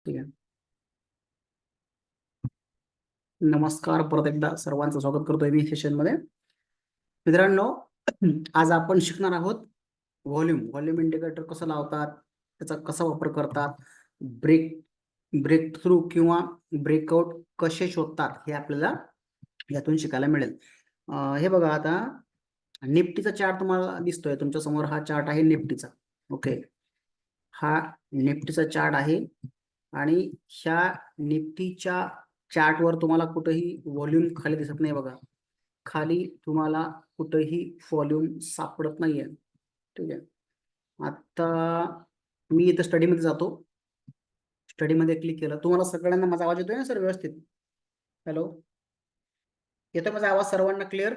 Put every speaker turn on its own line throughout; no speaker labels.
ठीक आहे. नमस्कार, परत एकदा सर्वांचं स्वागत करतोय मी सेशनमध्ये. मित्रांनो, आज आपण शिकणार आहोत व्हॉल्यूम इंडिकेटर कसं लावतात, त्याचा कसा वापर करतात, ब्रेक थ्रू किंवा ब्रेकआउट कसे शोधतात हे आपल्याला यातून शिकायला मिळेल. हे बघा, आता निफ्टीचा चार्ट तुम्हाला दिसतोय तुमच्या समोर. हा चार्ट आहे निफ्टीचा. ओके, हा निफ्टीचा चार्ट आहे आणि ह्या निफ्टीच्या चार्टवर तुम्हाला कुठेही व्हॉल्यूम खाली दिसत नाही. बघा, खाली तुम्हाला कुठेही व्हॉल्यूम सापडत नाहीये. ठीक आहे. आता मी इथं स्टडीमध्ये जातो. स्टडीमध्ये क्लिक केलं. तुम्हाला सगळ्यांना माझा आवाज येतोय ना सर व्यवस्थित? हॅलो, येतोय माझा आवाज सर्वांना क्लिअर?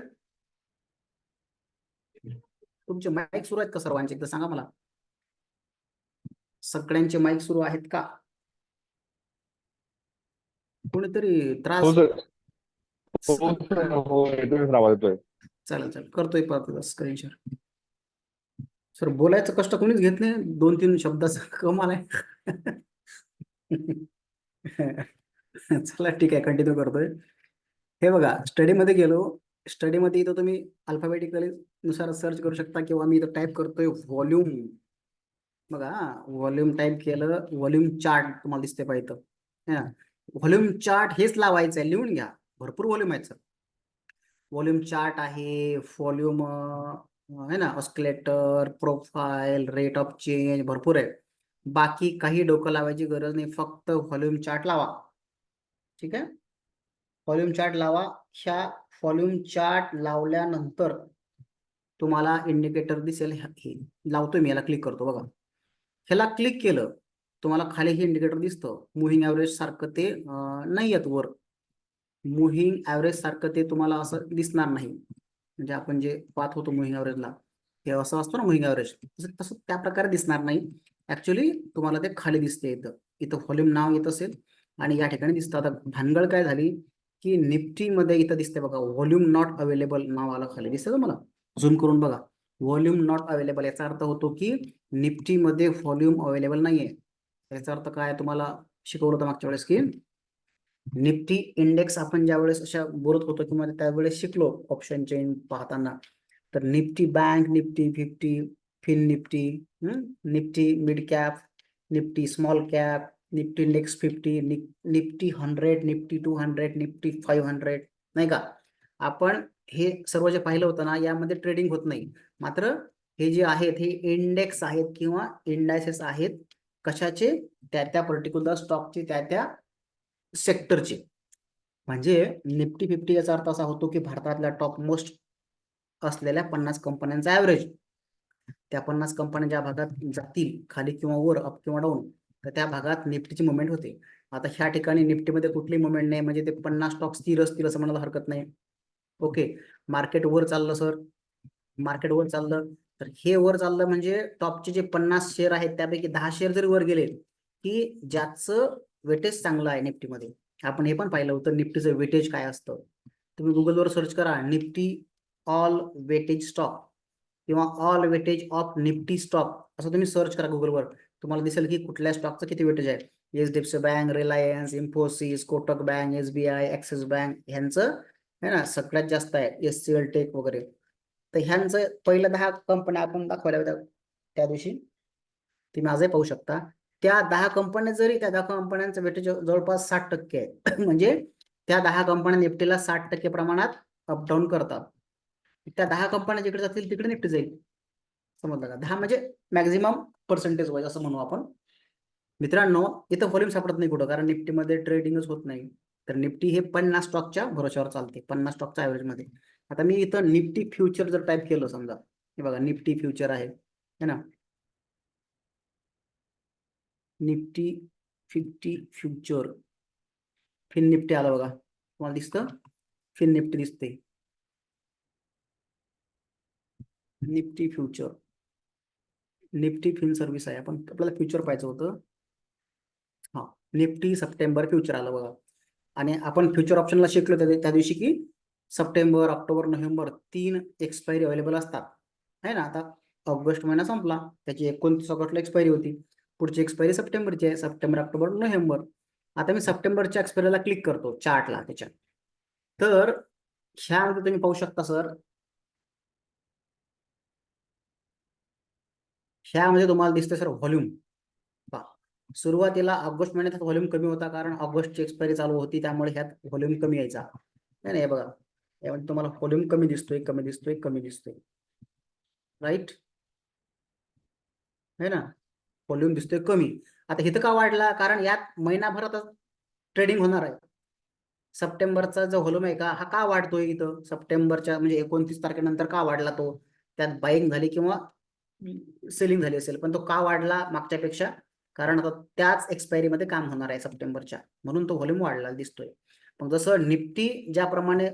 तुमचे माईक सुरू आहेत का सर्वांचे? एकदा सांगा मला, सगळ्यांचे माईक सुरू आहेत का? कोणीतरी
हो
त्रास.
सर. हो सर. हो, येतोय सर, आवाज येतोय.
चालेल, करतोय परत स्क्रीन शेअर. सर, बोलायचं कष्ट कोणीच घेत नाही. 2-3 शब्दाचं कमाल आहे. चला ठीक आहे, कंटिन्यू करतोय. हे बघा, स्टडीमध्ये गेलो. स्टडीमध्ये इथं तुम्ही अल्फाबेटिकली नुसार सर्च करू शकता किंवा मी इथं टाईप करतोय व्हॉल्यूम. बघा, व्हॉल्यूम टाईप केलं, व्हॉल्यूम चार्ट तुम्हाला दिसते पाहिजे. व्हॉल्यूम चार्ट हेच लावायचं आहे, लिहून घ्या. भरपूर व्हॉल्यूम आहे सर. व्हॉल्यूम चार्ट आहे, व्हॉल्यूम है ना, oscillator, profile, rate of change, भरपूर आहे. बाकी काही डोकं लावायची गरज नाही, फक्त व्हॉल्यूम चार्ट लावा. ठीक आहे, व्हॉल्यूम चार्ट लावा. ह्या व्हॉल्यूम चार्ट लावल्यानंतर तुम्हाला इंडिकेटर दिसेल. हे लावतोय मी, याला क्लिक करतो. बघा, ह्याला क्लिक केलं तुम्हाला खाली हे इंडिकेटर दिसतं. मुव्हिंग ॲव्हरेज सारखं ते नाही येत वर. मुव्हिंग ॲव्हरेज सारखं ते तुम्हाला असं दिसणार नाही. म्हणजे आपण जे पाहत होतो मुव्हिंग ॲव्हरेजला, हे असं असतं ना मुव्हिंग ॲव्हरेज, तसं त्या प्रकारे दिसणार नाही. ऍक्च्युली तुम्हाला ते खाली दिसते. इथं व्हॉल्यूम नाव येत असेल आणि या ठिकाणी दिसतं. आता भानगड काय झाली की निफ्टीमध्ये इथं दिसते बघा, व्हॉल्यूम नॉट अवेलेबल नाव आलं खाली. दिसतं तुम्हाला? झूम करून बघा, व्हॉल्यूम नॉट अवेलेबल. याचा अर्थ होतो की निफ्टीमध्ये व्हॉल्यूम अवेलेबल नाहीये. याचा अर्थ काय तुम्हाला शिकवलं होतं मागच्या वेळेस की निफ्टी इंडेक्स आपण ज्या वेळेस अशा बोलत होतो किंवा त्यावेळेस शिकलो ऑप्शन चेन पाहताना, तर Nifty bank, Nifty 50, fin Nifty, Nifty mid cap, Nifty small cap, Nifty index 50, Nifty 100, Nifty 200, Nifty 500, नाही का? आपण हे सर्व जे पाहिलं होतं ना, यामध्ये ट्रेडिंग होत नाही. मात्र हे जे आहेत हे इंडेक्स आहेत किंवा इंडायसेस आहेत. कशाचे? त्या पर्टिक्युलर स्टॉकचे, त्या सेक्टरचे. म्हणजे निफ्टी 50 याचा अर्थ असा होतो की भारतातल्या टॉप मोस्ट असलेल्या 50 कंपन्यांचा ऍव्हरेज. त्या 50 कंपन्या ज्या भागात जातील खाली किंवा वर, अप किंवा डाऊन, तर त्या भागात निफ्टीची मुवमेंट होते. आता ह्या ठिकाणी निफ्टीमध्ये कुठली मुवमेंट नाही, म्हणजे ते 50 स्टॉक स्थिर असतील असं म्हणायला हरकत नाही. ओके, मार्केट वर चाललं सर, मार्केट वर चाललं, तर हे वर चाललं म्हणजे टॉपचे जे 50 शेअर आहेत त्यापैकी 10 शेअर जरी वर गेले, की ज्याचं वेटेज चांगलं आहे निफ्टीमध्ये. आपण हे पण पाहिलं होतं निफ्टीचं वेटेज काय असतं. तुम्ही गुगलवर सर्च करा, निफ्टी ऑल वेटेज स्टॉक किंवा all weightage of Nifty stock, असं तुम्ही सर्च करा गुगलवर. तुम्हाला दिसेल की कुठल्या स्टॉकचं किती वेटेज आहे. HDFC bank, Reliance, Infosys, Kotak bank, SBI, axis bank, ह्यांचं है ना सगळ्यात जास्त आहे. एचसीएल टेक वगैरे. तर ह्यांचं पहिल्या 10 कंपन्या आपण दाखवल्या होत्या त्या दिवशी, तुम्ही आजही पाहू शकता. त्या 10 कंपन्या जरी, त्या 10 कंपन्यांचं वेटेज जवळपास 60% आहे. म्हणजे त्या 10 कंपन्या निफ्टीला 60% प्रमाणात अपडाऊन करतात. त्या 10 कंपन्या जिकडे जातील तिकडे निफ्टी जाईल. समजलं का? 10 म्हणजे मॅक्झिमम पर्सेंटेज वाईज असं म्हणू आपण. मित्रांनो, इथं व्हॉल्यूम सापडत नाही कुठं, कारण निफ्टीमध्ये ट्रेडिंगच होत नाही. तर निफ्टी हे 50 स्टॉकच्या भरोश्यावर चालते, 50 स्टॉकच्या ऍव्हरेज मध्ये. आता मी इथं निफ्टी फ्युचर जर टाईप केलं, समजा हे बघा निफ्टी फ्युचर आहे है ना, निफ्टी 50 फ्युचर, फिन निफ्टी आलं बघा, तुम्हाला दिसतं फिन निफ्टी दिसते. Nifty future, Nifty fin service आहे. आपण आपल्याला फ्युचर पाहिजे होतं. हा, निफ्टी सप्टेंबर फ्युचर आलं बघा. आणि आपण फ्युचर ऑप्शनला शिकलो त्या दिवशी की September, October, November 3 expiry available असतात है ना. आता ऑगस्ट महिना संपला, त्याची 29 ऑगस्टला एक्सपायरी होती. पुढची एक्सपायरी सप्टेंबरची आहे, सप्टेंबर, ऑक्टोबर, नोव्हेंबर. आता मी सप्टेंबरच्या एक्सपायरीला क्लिक करतो चार्टला त्याच्या. तर ह्यामध्ये तुम्ही पाहू शकता सर, ह्यामध्ये तुम्हाला दिसतंय सर व्हॉल्यूम. सुरुवातीला ऑगस्ट महिन्यात व्हॉल्यूम कमी होता, कारण ऑगस्टची एक्सपायरी चालू होती, त्यामुळे ह्यात व्हॉल्यूम कमी यायचा. नाही नाही, बघा यामध्ये तुम्हाला व्हॉल्यूम कमी दिसतोय, कमी दिसतोय, कमी दिसतोय, राईट है ना. व्हॉल्यूम दिसतोय कमी. आता इथं का वाढला, कारण यात महिनाभरात ट्रेडिंग होणार आहे. सप्टेंबरचा जो व्हॉल्यूम आहे का, हा का वाढतोय इथं सप्टेंबरच्या म्हणजे 29 तारखेनंतर का वाढला तो, त्यात बाईंग झाली किंवा सेलिंग झाली असेल, पण तो का वाढला मागच्यापेक्षा, कारण आता त्याच एक्सपायरी मध्ये काम होणार आहे सप्टेंबरच्या, म्हणून तो व्हॉल्यूम वाढला दिसतोय. पण जसं निफ्टी ज्याप्रमाणे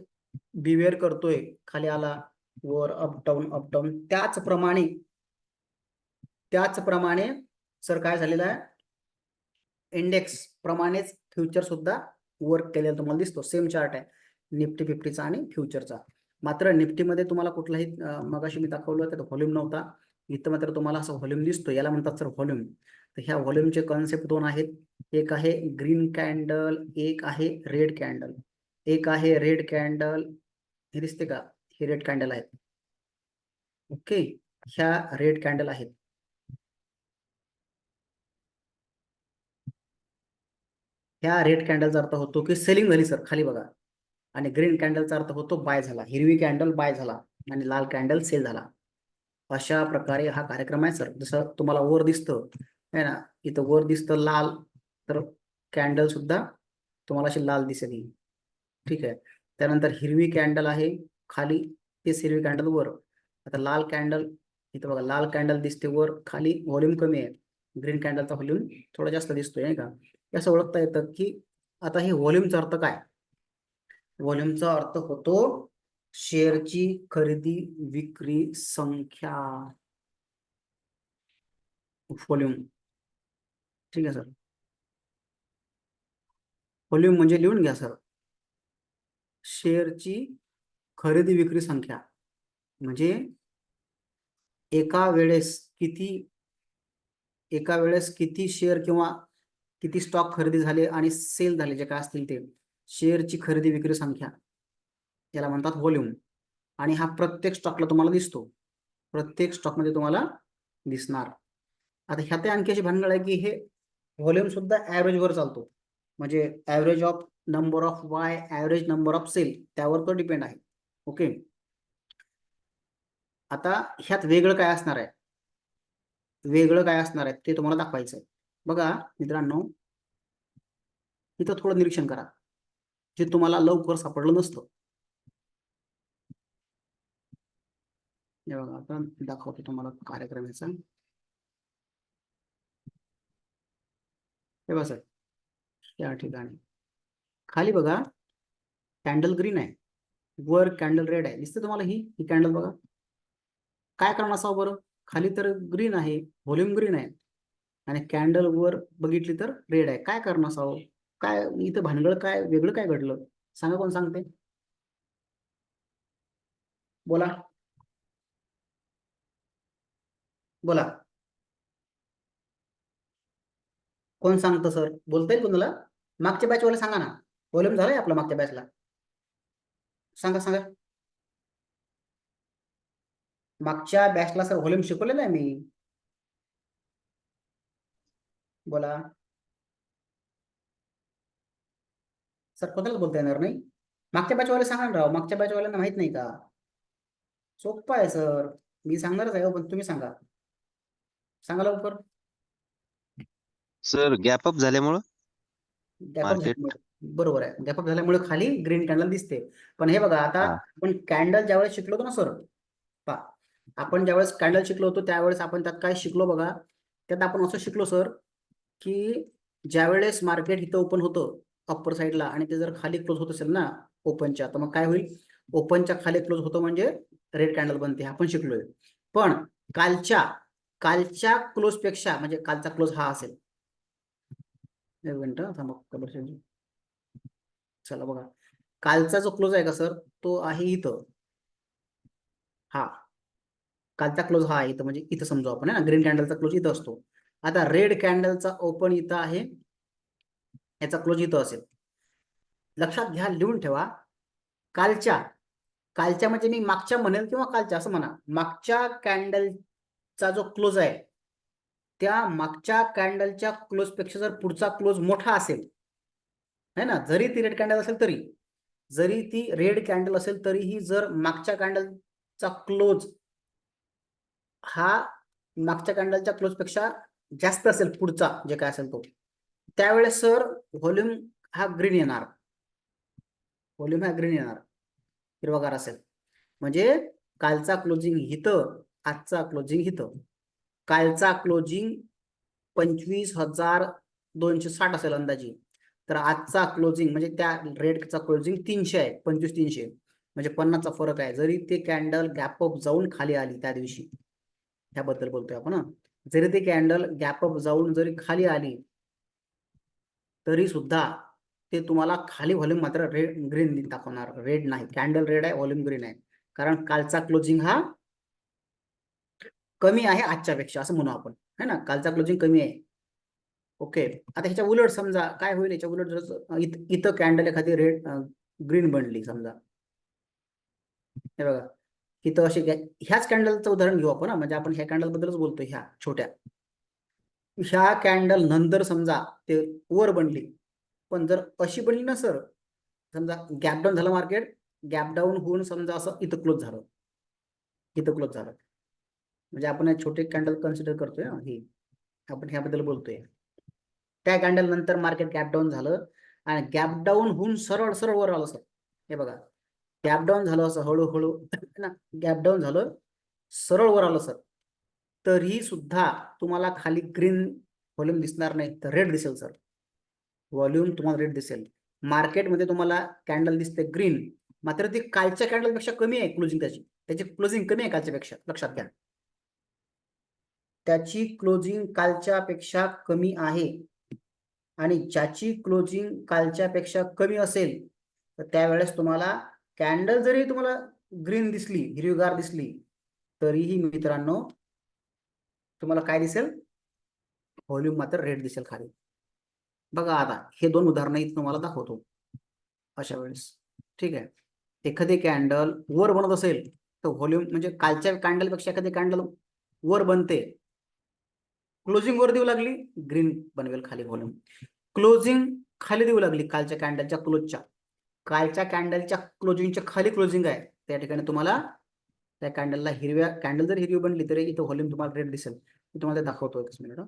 बिहेवियर करतोय, खाली आला वर अप डाऊन, त्याचप्रमाणे सर काय झालेलं आहे, इंडेक्स प्रमाणेच फ्युचर सुद्धा वर्क केलेला तुम्हाला दिसतो. सेम चार्ट आहे निफ्टी 50चा आणि फ्युचरचा. मात्र निफ्टीमध्ये तुम्हाला कुठलाही मगाशी मी दाखवलं तर व्हॉल्यूम नव्हता. इथं मात्र तुम्हाला असं व्हॉल्यूम दिसतो, याला म्हणतात सर व्हॉल्यूम. तर ह्या व्हॉल्यूमचे कॉन्सेप्ट दोन आहेत. एक आहे ग्रीन कॅन्डल, एक आहे रेड कॅन्डल. एक आहे रेड कॅन्डल, हे दिसते का, हे रेड कॅन्डल आहेत. ओके, ह्या रेड कॅन्डल आहेत. ह्या रेड कॅन्डलचा अर्थ होतो की सेलिंग झाली सर, खाली बघा. आणि ग्रीन कॅन्डलचा अर्थ होतो बाय झाला, हिरवी कॅन्डल बाय झाला आणि लाल कॅन्डल सेल झाला. अशा प्रकारे हा कार्यक्रम आहे सर. जसं तुम्हाला वर दिसतं है ना, इथं वर दिसतं लाल, तर कॅन्डल सुद्धा तुम्हाला अशी लाल दिसेल. ठीक आहे. त्यानंतर हिरवी कॅन्डल आहे खाली, तेच हिरवी कॅन्डल वर. आता लाल कॅन्डल, इथं बघा लाल कॅन्डल दिसते वर, खाली व्हॉल्यूम कमी आहे. ग्रीन कॅन्डलचा व्हॉल्यूम थोडा जास्त दिसतोय नाही का. असं ओळखता येतं की आता हे व्हॉल्यूमचा अर्थ काय. व्हॉल्यूमचा अर्थ होतो शेअरची खरेदी विक्री संख्या, व्हॉल्यूम. ठीक आहे सर. व्हॉल्यूम म्हणजे लिहून घ्या सर, शेअरची खरेदी विक्री संख्या. म्हणजे एका वेळेस किती शेअर किंवा किती स्टॉक खरेदी झाले आणि सेल झाले, जे काय असतील ते शेअरची खरेदी विक्री संख्या, याला म्हणतात व्हॉल्यूम. आणि हा प्रत्येक स्टॉकला तुम्हाला दिसतो, प्रत्येक स्टॉकमध्ये तुम्हाला दिसणार. आता ह्यात आणखी अशी भानगड आहे की हे व्हॉल्यूम सुद्धा ऍव्हरेज वर चालतो. म्हणजे average of number of Y, average number of sell, त्यावर तो डिपेंड आहे. ओके. आता ह्यात वेगळं काय असणार आहे, ते तुम्हाला दाखवायचं आहे. बघा मित्रांनो, इथं थोडं निरीक्षण करा, जे तुम्हाला लवकर सापडलं नसतं. हे बघा, आता दाखवतो तुम्हाला कार्यक्रम याचा. हे बघा सर, या ठिकाणी खाली बघा कॅन्डल ग्रीन आहे, वर कॅन्डल रेड आहे. दिसते तुम्हाला ही कॅन्डल बघा. काय कारण असावं बरं, खाली तर ग्रीन आहे, व्हॉल्यूम ग्रीन आहे, आणि कॅन्डल वर बघितली तर रेड आहे. काय कारण असावं, काय इथं भानगड, काय वेगळं काय घडलं, सांगा, कोण सांगते, बोला बोला. कोण सांगतं सर, बोलता येईल कोणाला, मागच्या बॅच वाला सांगा ना. व्हॉल्यूम झालाय आपला मागच्या बॅचला, सांगा सांगा. मागच्या बॅचला सर व्हॉल्यूम शिकवलेला आहे मी, बोला. सर कोणाला बोलता येणार नाही, मागच्या बॅचवाले सांगा ना राव, मागच्या बॅचवाल्यांना माहित नाही का. सोपं आहे सर, मी सांगणारच आहे हो, पण तुम्ही सांगा, सांगा लवकर.
सर गॅप अप झाल्यामुळं
गॅपअप
मार्केट.
झाल्यामुळे, बरोबर आहे, गॅपअप झाल्यामुळे खाली ग्रीन कॅन्डल दिसते. पण हे बघा, आता
हा.
आपण कॅन्डल ज्यावेळेस शिकलो होतो ना सर, पहा, आपण ज्यावेळेस कॅन्डल शिकलो होतो त्यावेळेस आपण त्यात काय शिकलो बघा. त्यात आपण असं शिकलो सर की ज्यावेळेस मार्केट इथं ओपन होतं अप्पर साईडला, आणि ते जर खाली क्लोज होत असेल ना ओपनच्या, तर मग काय होईल, ओपनच्या खाली क्लोज होतं म्हणजे रेड कॅन्डल बनते, आपण शिकलोय. पण कालच्या कालच्या क्लोज पेक्षा, म्हणजे कालचा क्लोज हा असेल, एक मिनिट थांबा, चला बघा, कालचा जो क्लोज आहे का सर, तो आहे इथं, हा कालचा क्लोज हा आहे इथं, म्हणजे इथं समजू आपण, ना ग्रीन कॅन्डलचा क्लोज इथं असतो. आता रेड कॅन्डलचा ओपन इथं आहे, याचा क्लोज इथं असेल. लक्षात घ्या, लिहून ठेवा. कालच्या कालच्या म्हणजे मी मागच्या म्हणेल किंवा कालच्या असं म्हणा, मागच्या कॅन्डलचा जो क्लोज आहे त्या मागच्या कॅन्डलच्या क्लोज पेक्षा जर पुढचा क्लोज मोठा असेल, है ना, जरी ती रेड कॅन्डल असेल तरी, जरी ती रेड कॅन्डल असेल तरीही जर मागच्या कॅन्डलचा क्लोज हा मागच्या कॅन्डलच्या क्लोज पेक्षा जास्त असेल, पुढचा जे काय असेल तो, त्यावेळेस सर व्हॉल्यूम हा ग्रीन येणार. व्हॉल्यूम हा ग्रीन येणार, हिरवागार असेल. म्हणजे कालचा क्लोजिंग इथं, आजचा क्लोजिंग इथं. कालचा क्लोजिंग 25,260 असेल अंदाजे, तर आजचा क्लोजिंग म्हणजे त्या रेटचा क्लोजिंग 300 आहे, 25,300, म्हणजे 50चा फरक आहे. जरी ते कॅन्डल गॅप अप जाऊन खाली आली त्या दिवशी, ह्याबद्दल बोलतोय आपण. जरी ती कॅन्डल गॅप अप जाऊन जरी खाली आली तरी सुद्धा ते तुम्हाला खाली व्हॉल्यूम मात्र रेड ग्रीन दाखवणार, रेड नाही. कॅन्डल रेड आहे, व्हॉल्यूम ग्रीन आहे, कारण कालचा क्लोजिंग हा कमी आहे आजच्या पेक्षा, असं म्हणू आपण, है ना. कालचा क्लोजिंग कमी आहे. ओके. आता ह्याच्या उलट समजा काय होईल, याच्या उलट जर इथं कॅन्डल एखादी रेड ग्रीन बनली समजा, हे बघा इथं अशी, ह्याच कॅन्डलचं उदाहरण घेऊ आपण, म्हणजे आपण ह्या कॅन्डल बद्दलच बोलतोय, ह्या छोट्या. ह्या कॅन्डल नंतर समजा ते वर बनली, पण जर अशी बनली ना सर, समजा गॅप डाऊन झालं मार्केट, गॅप डाऊन होऊन समजा असं इथं क्लोज झालं, इथं क्लोज झालं, म्हणजे आपण छोटे कॅन्डल कन्सिडर करतोय ना, ही आपण ह्याबद्दल बोलतोय. त्या कॅन्डल नंतर मार्केट गॅप डाऊन झालं आणि गॅप डाऊन होऊन सरळ सरळ वर आलं सर. हे बघा, गॅप डाऊन झालं असं हळूहळू ना, गॅप डाऊन झालं, सरळ वर आलं सर, तरी सुद्धा तुम्हाला खाली ग्रीन व्हॉल्यूम दिसणार नाही, तर रेड दिसेल सर. व्हॉल्यूम तुम्हाला रेड दिसेल. मार्केटमध्ये तुम्हाला कॅन्डल दिसते ग्रीन, मात्र ती कालच्या कॅन्डलपेक्षा कमी आहे क्लोजिंग, त्याची क्लोजिंग कमी आहे कालच्या पेक्षा, लक्षात घ्या. त्याची क्लोजिंग कालच्या पेक्षा कमी आहे, आणि ज्याची क्लोजिंग कालच्या पेक्षा कमी असेल तर त्यावेळेस तुम्हाला कॅन्डल जरी तुम्हाला ग्रीन दिसली, हिरवीगार दिसली, तरीही मित्रांनो तुम्हाला काय दिसेल, व्हॉल्यूम मात्र रेड दिसेल खाली. बघा आता हे दोन उदाहरणं तुम्हाला दाखवतो अशा वेळेस. ठीक आहे, एखादी कॅन्डल वर बनत असेल तर व्हॉल्यूम म्हणजे कालच्या कॅन्डलपेक्षा एखादी कॅन्डल वर बनते, क्लोजिंग वर देऊ लागली, ग्रीन बनवेल खाली व्हॉल्यूम. क्लोजिंग खाली देऊ लागली कालच्या कॅन्डलच्या क्लोजच्या, कालच्या कॅन्डलच्या क्लोजिंगच्या खाली क्लोजिंग आहे, त्या ठिकाणी तुम्हाला त्या कॅन्डलला हिरव्या, कॅन्डल जर हिरवी बनली तरी इथं व्हॉल्यूम तुम्हाला रेड दिसेल. मी तुम्हाला दाखवतो, एक मिनिट.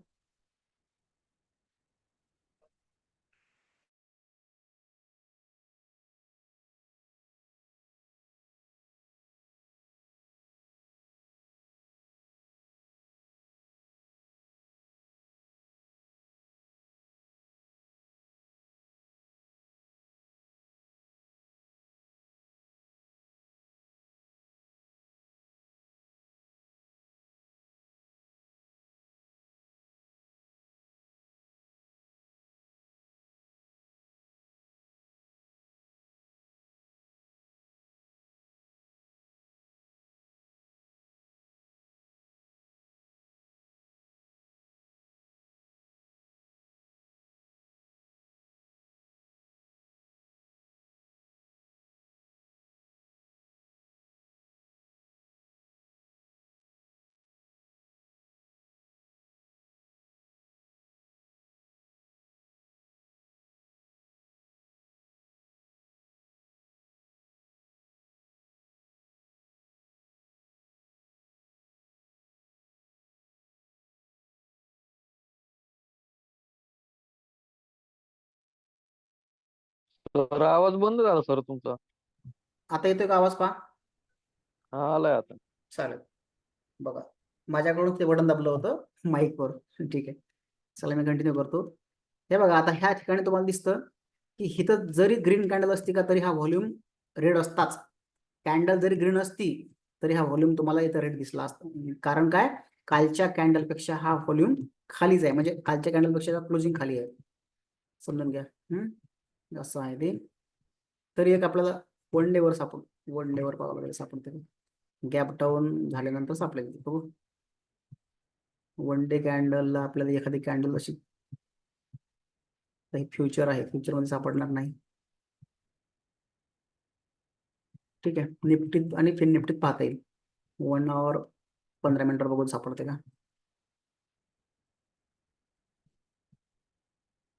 तर आवाज बंद झाला सर तुमचा.
आता येतोय का आवाज? पहा,
हा आलाय आता.
चालेल. बघा, माझ्याकडून ते बटन दाबलं होतं माईकवर. ठीक आहे, चला मी कंटिन्यू करतो. हे बघा, आता ह्या ठिकाणी तुम्हाला दिसतं की इथं जरी ग्रीन कॅन्डल असती का तरी हा व्हॉल्यूम रेड असताच. कॅन्डल जरी ग्रीन असती तरी हा व्हॉल्यूम तुम्हाला इथं रेड दिसला असता. कारण काय, कालच्या कॅन्डलपेक्षा हा व्हॉल्यूम खालीच आहे, म्हणजे कालच्या कॅन्डलपेक्षा क्लोजिंग खाली आहे, समजून घ्या. असं आहे ते. तरी एक आपल्याला वन डे वर पाहावं लागेल, सापडते गॅप डाऊन झाल्यानंतर सापडेल. बघू, वन डे कॅन्डलला आपल्याला एखादी कॅन्डल अशी फ्युचर आहे, फ्युचर मध्ये सापडणार नाही. ठीक आहे, निफ्टीत आणि फिन निफ्टीत पाहता येईल. 1 आवर 15 मिनिटावर बघून सापडते का.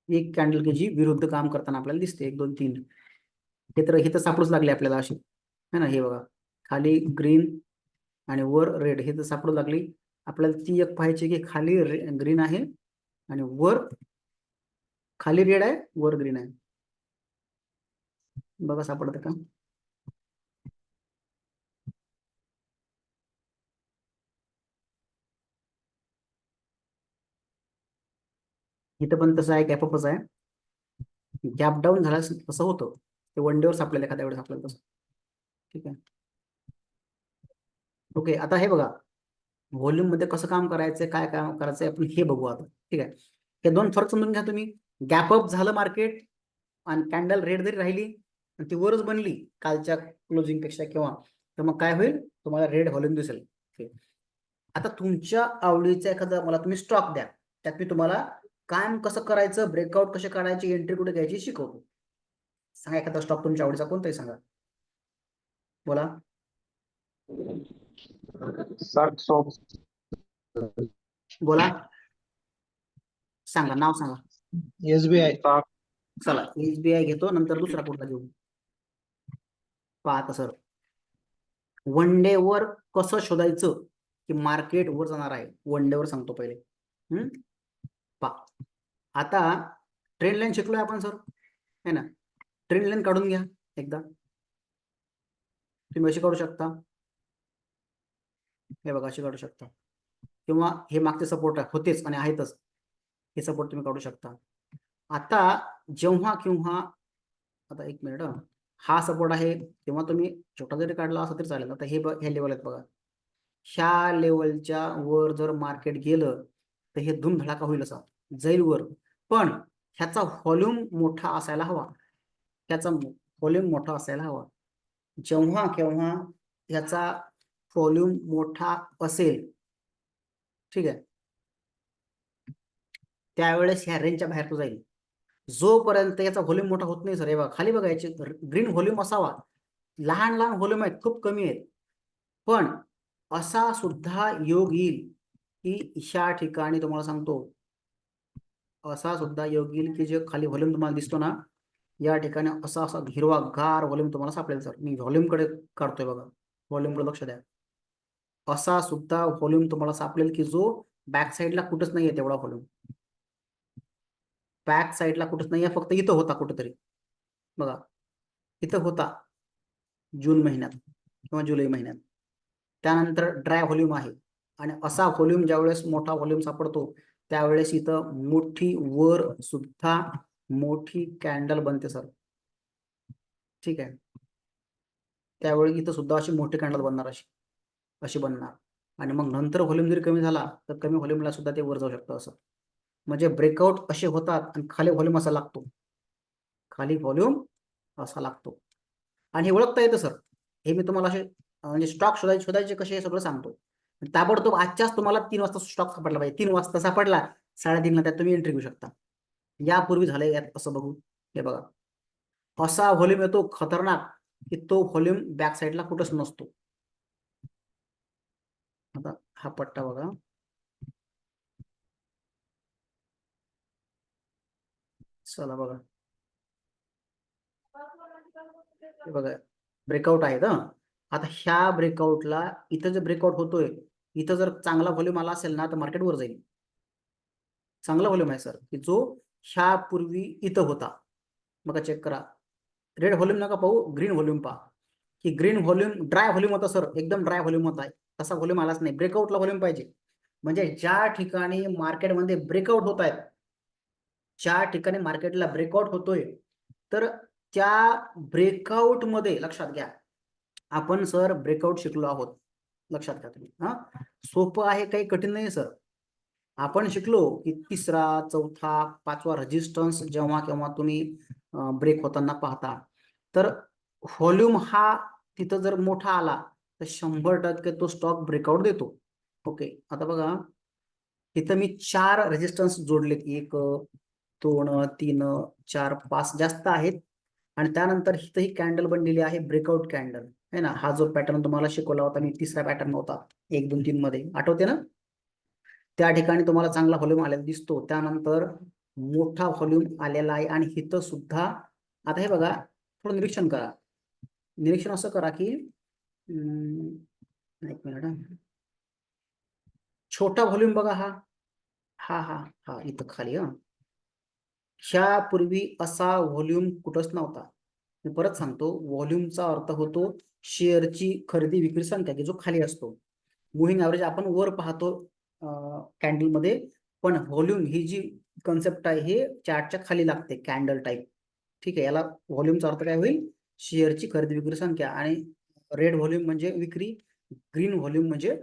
एक कॅन्डल की जी विरुद्ध काम करताना आपल्याला दिसते, 1 2 3. हे तर सापडूच लागले आपल्याला अशी, है ना. हे बघा, खाली ग्रीन आणि वर रेड, हे तर सापडू लागली आपल्याला. ती एक पाहायची की खाली ग्रीन आहे आणि वर, खाली रेड आहे वर ग्रीन आहे. बघा सापडते का. इथं पण तसं आहे, गॅपअपच आहे. गॅप डाऊन झाला तसं होतं ते, वन डेवर सापडेल एखाद्या वेळेस आपल्याला तसं. ठीक आहे, ओके. आता हे बघा, व्हॉल्यूम मध्ये कसं काम करायचंय, काय काम करायचंय आपण हे बघू आता. ठीक आहे, हे 2 फरक समजून घ्या तुम्ही. गॅपअप झालं मार्केट आणि कॅन्डल रेड जरी राहिली आणि ती वरच बनली कालच्या क्लोजिंग पेक्षा किंवा, तर मग काय होईल, तुम्हाला रेड व्हॉल्यूम दिसेल. आता तुमच्या आवडीचा एखादा मला तुम्ही स्टॉक द्या, त्यात मी तुम्हाला काम कसं करायचं, ब्रेकआउट कसे काढायचे, एंट्री कुठे घ्यायची शिकवतो. सांगा एखादा स्टॉक तुमच्या आवडीचा कोणताही सांगा, बोला. बोला, सांगा नाव सांगा.
SBI.
चला SBI घेतो, नंतर दुसरा कुठला घेऊ. पाहता सर, वन डे वर कसं शोधायचं की मार्केट वर जाणार आहे, वन डे वर सांगतो पहिले. पहा, आता ट्रेंड लाईन शिकलोय आपण सर, है ना. ट्रेंड लाईन काढून घ्या एकदा, तुम्ही अशी काढू शकता. हे बघा, अशी काढू शकता, किंवा हे मागचे सपोर्ट होतेच आणि आहेतच, हे सपोर्ट तुम्ही काढू शकता. आता जेव्हा किंवा, आता 1 मिनिट, हा सपोर्ट आहे तेव्हा तुम्ही छोटा जरी काढला असं तरी चालेल. आता हे लेवल आहेत बघा, ह्या लेवलच्या वर जर मार्केट गेलं तर हे धूमधडाका होईल, असा जाईल वर. पण ह्याचा व्हॉल्यूम मोठा असायला हवा, ह्याचा व्हॉल्यूम मोठा असायला हवा. जेव्हा केव्हा ह्याचा व्हॉल्यूम मोठा असेल, ठीक आहे, त्यावेळेस ह्या रेंजच्या बाहेर तो जाईल. जोपर्यंत याचा व्हॉल्यूम मोठा होत नाही सर, हे बघा खाली बघायचे, ग्रीन व्हॉल्यूम असावा. लहान लहान व्हॉल्यूम आहेत, खूप कमी आहेत, पण असा सुद्धा योग येईल की ह्या ठिकाणी तुम्हाला सांगतो, असा सुद्धा योग येईल की जे खाली व्हॉल्यूम तुम्हाला दिसतो ना, या ठिकाणी असा असा हिरवागार व्हॉल्यूम तुम्हाला सापडेल सर. मी व्हॉल्यूम कडे काढतोय बघा, व्हॉल्यूम कडे लक्ष द्या. असा सुद्धा व्हॉल्यूम तुम्हाला सापडेल की जो बॅक साईडला कुठंच नाहीये तेवढा व्हॉल्यूम. बॅक साईडला कुठंच नाहीये, फक्त इथं होता कुठेतरी बघा, इथं होता जून महिन्यात किंवा जुलै महिन्यात. त्यानंतर ड्राय व्हॉल्यूम आहे, आणि असा व्हॉल्यूम ज्यावेळेस मोठा व्हॉल्यूम सापडतो त्यावेळेस इथं मोठी वर सुद्धा मोठी कॅन्डल बनते सर. ठीक आहे, त्यावेळी इथं सुद्धा अशी मोठी कॅन्डल बनणार, अशी अशी बनणार. आणि मग नंतर व्हॉल्यूम जरी कमी झाला तर कमी व्हॉल्यूमला सुद्धा ते वर जाऊ शकतं असं. म्हणजे ब्रेकआउट असे होतात आणि खाली व्हॉल्यूम असा लागतो, खाली व्हॉल्यूम असा लागतो. आणि हे ओळखता येतं सर, हे मी तुम्हाला असे म्हणजे स्टॉक शोधायचे कसे हे सगळं सांगतो. ताबडतोब आजच्याच तुम्हाला 3 वाजता स्टॉक सापडला पाहिजे, 3 वाजता सापडला, 3:30ला त्यात तुम्ही एंट्री घेऊ शकता. यापूर्वी झालंय यात असं बघू. हे बघा, असा व्हॉल्यूम येतो खतरनाक की तो व्हॉल्यूम बॅक साईडला कुठंच नसतो. आता हा पट्टा बघा, चला बघा, हे बघा ब्रेकआउट आहे ना. आता ह्या ब्रेकआउटला, इथं जे ब्रेकआउट होतोय, इथं जर चांगला व्हॉल्यूम आला असेल ना तर मार्केट वर जाईल. चांगला व्हॉल्यूम आहे सर, की जो ह्या पूर्वी इथं होता. बघा चेक करा, रेड व्हॉल्यूम नका पाहू, ग्रीन व्हॉल्यूम पहा. की ग्रीन व्हॉल्यूम ड्राय व्हॉल्यूम होता सर, एकदम ड्राय व्हॉल्यूम होता, तसा व्हॉल्यूम आलाच नाही. ब्रेकआउटला व्हॉल्यूम पाहिजे. म्हणजे ज्या ठिकाणी मार्केटमध्ये ब्रेकआउट होत आहेत, ज्या ठिकाणी मार्केटला ब्रेकआउट होतोय, तर त्या ब्रेकआउट मध्ये लक्षात घ्या, आपण सर ब्रेकआउट शिकलो आहोत, लक्षात घ्या तुम्ही. हा सोपं आहे, काही कठीण नाही सर. आपण शिकलो की 3रा 4था 5वा रेजिस्टन्स जेव्हा केव्हा तुम्ही ब्रेक होताना पाहता, तर व्हॉल्यूम हा तिथं जर मोठा आला तर 100% तो स्टॉक ब्रेकआउट देतो. ओके, आता बघा इथं मी 4 रेजिस्टन्स जोडलेत, 1 2 3 4 5 जास्त आहेत. आणि त्यानंतर इथं ही कॅन्डल बनलेली आहे, ब्रेकआउट कॅन्डल आहे ना. हा जो पॅटर्न तुम्हाला शिकवला होता मी, तिसरा पॅटर्न होता 1 2 3 मध्ये, आठवते ना. त्या ठिकाणी तुम्हाला चांगला व्हॉल्यूम आलेला दिसतो. त्यानंतर मोठा व्हॉल्यूम आलेला आहे. आणि इथं सुद्धा आता हे बघा, थोडं निरीक्षण करा. निरीक्षण असं करा की एक मिनिट, छोटा व्हॉल्यूम बघा, हा हा हा हा इथं खाली. ह्यापूर्वी असा व्हॉल्यूम कुठंच नव्हता. मी परत सांगतो, व्हॉल्यूमचा अर्थ होतो शेअरची खरेदी विक्री संख्या, की जो खाली असतो. मुव्हिंग ऍव्हरेज आपण वर पाहतो कॅन्डल मध्ये, पण व्हॉल्यूम ही जी कन्सेप्ट आहे हे चार्टच्या खाली लागते, कॅन्डल टाईप. ठीक आहे, याला व्हॉल्यूमचा अर्थ काय होईल, शेअरची खरेदी विक्री संख्या. आणि रेड व्हॉल्यूम म्हणजे विक्री, ग्रीन व्हॉल्यूम म्हणजे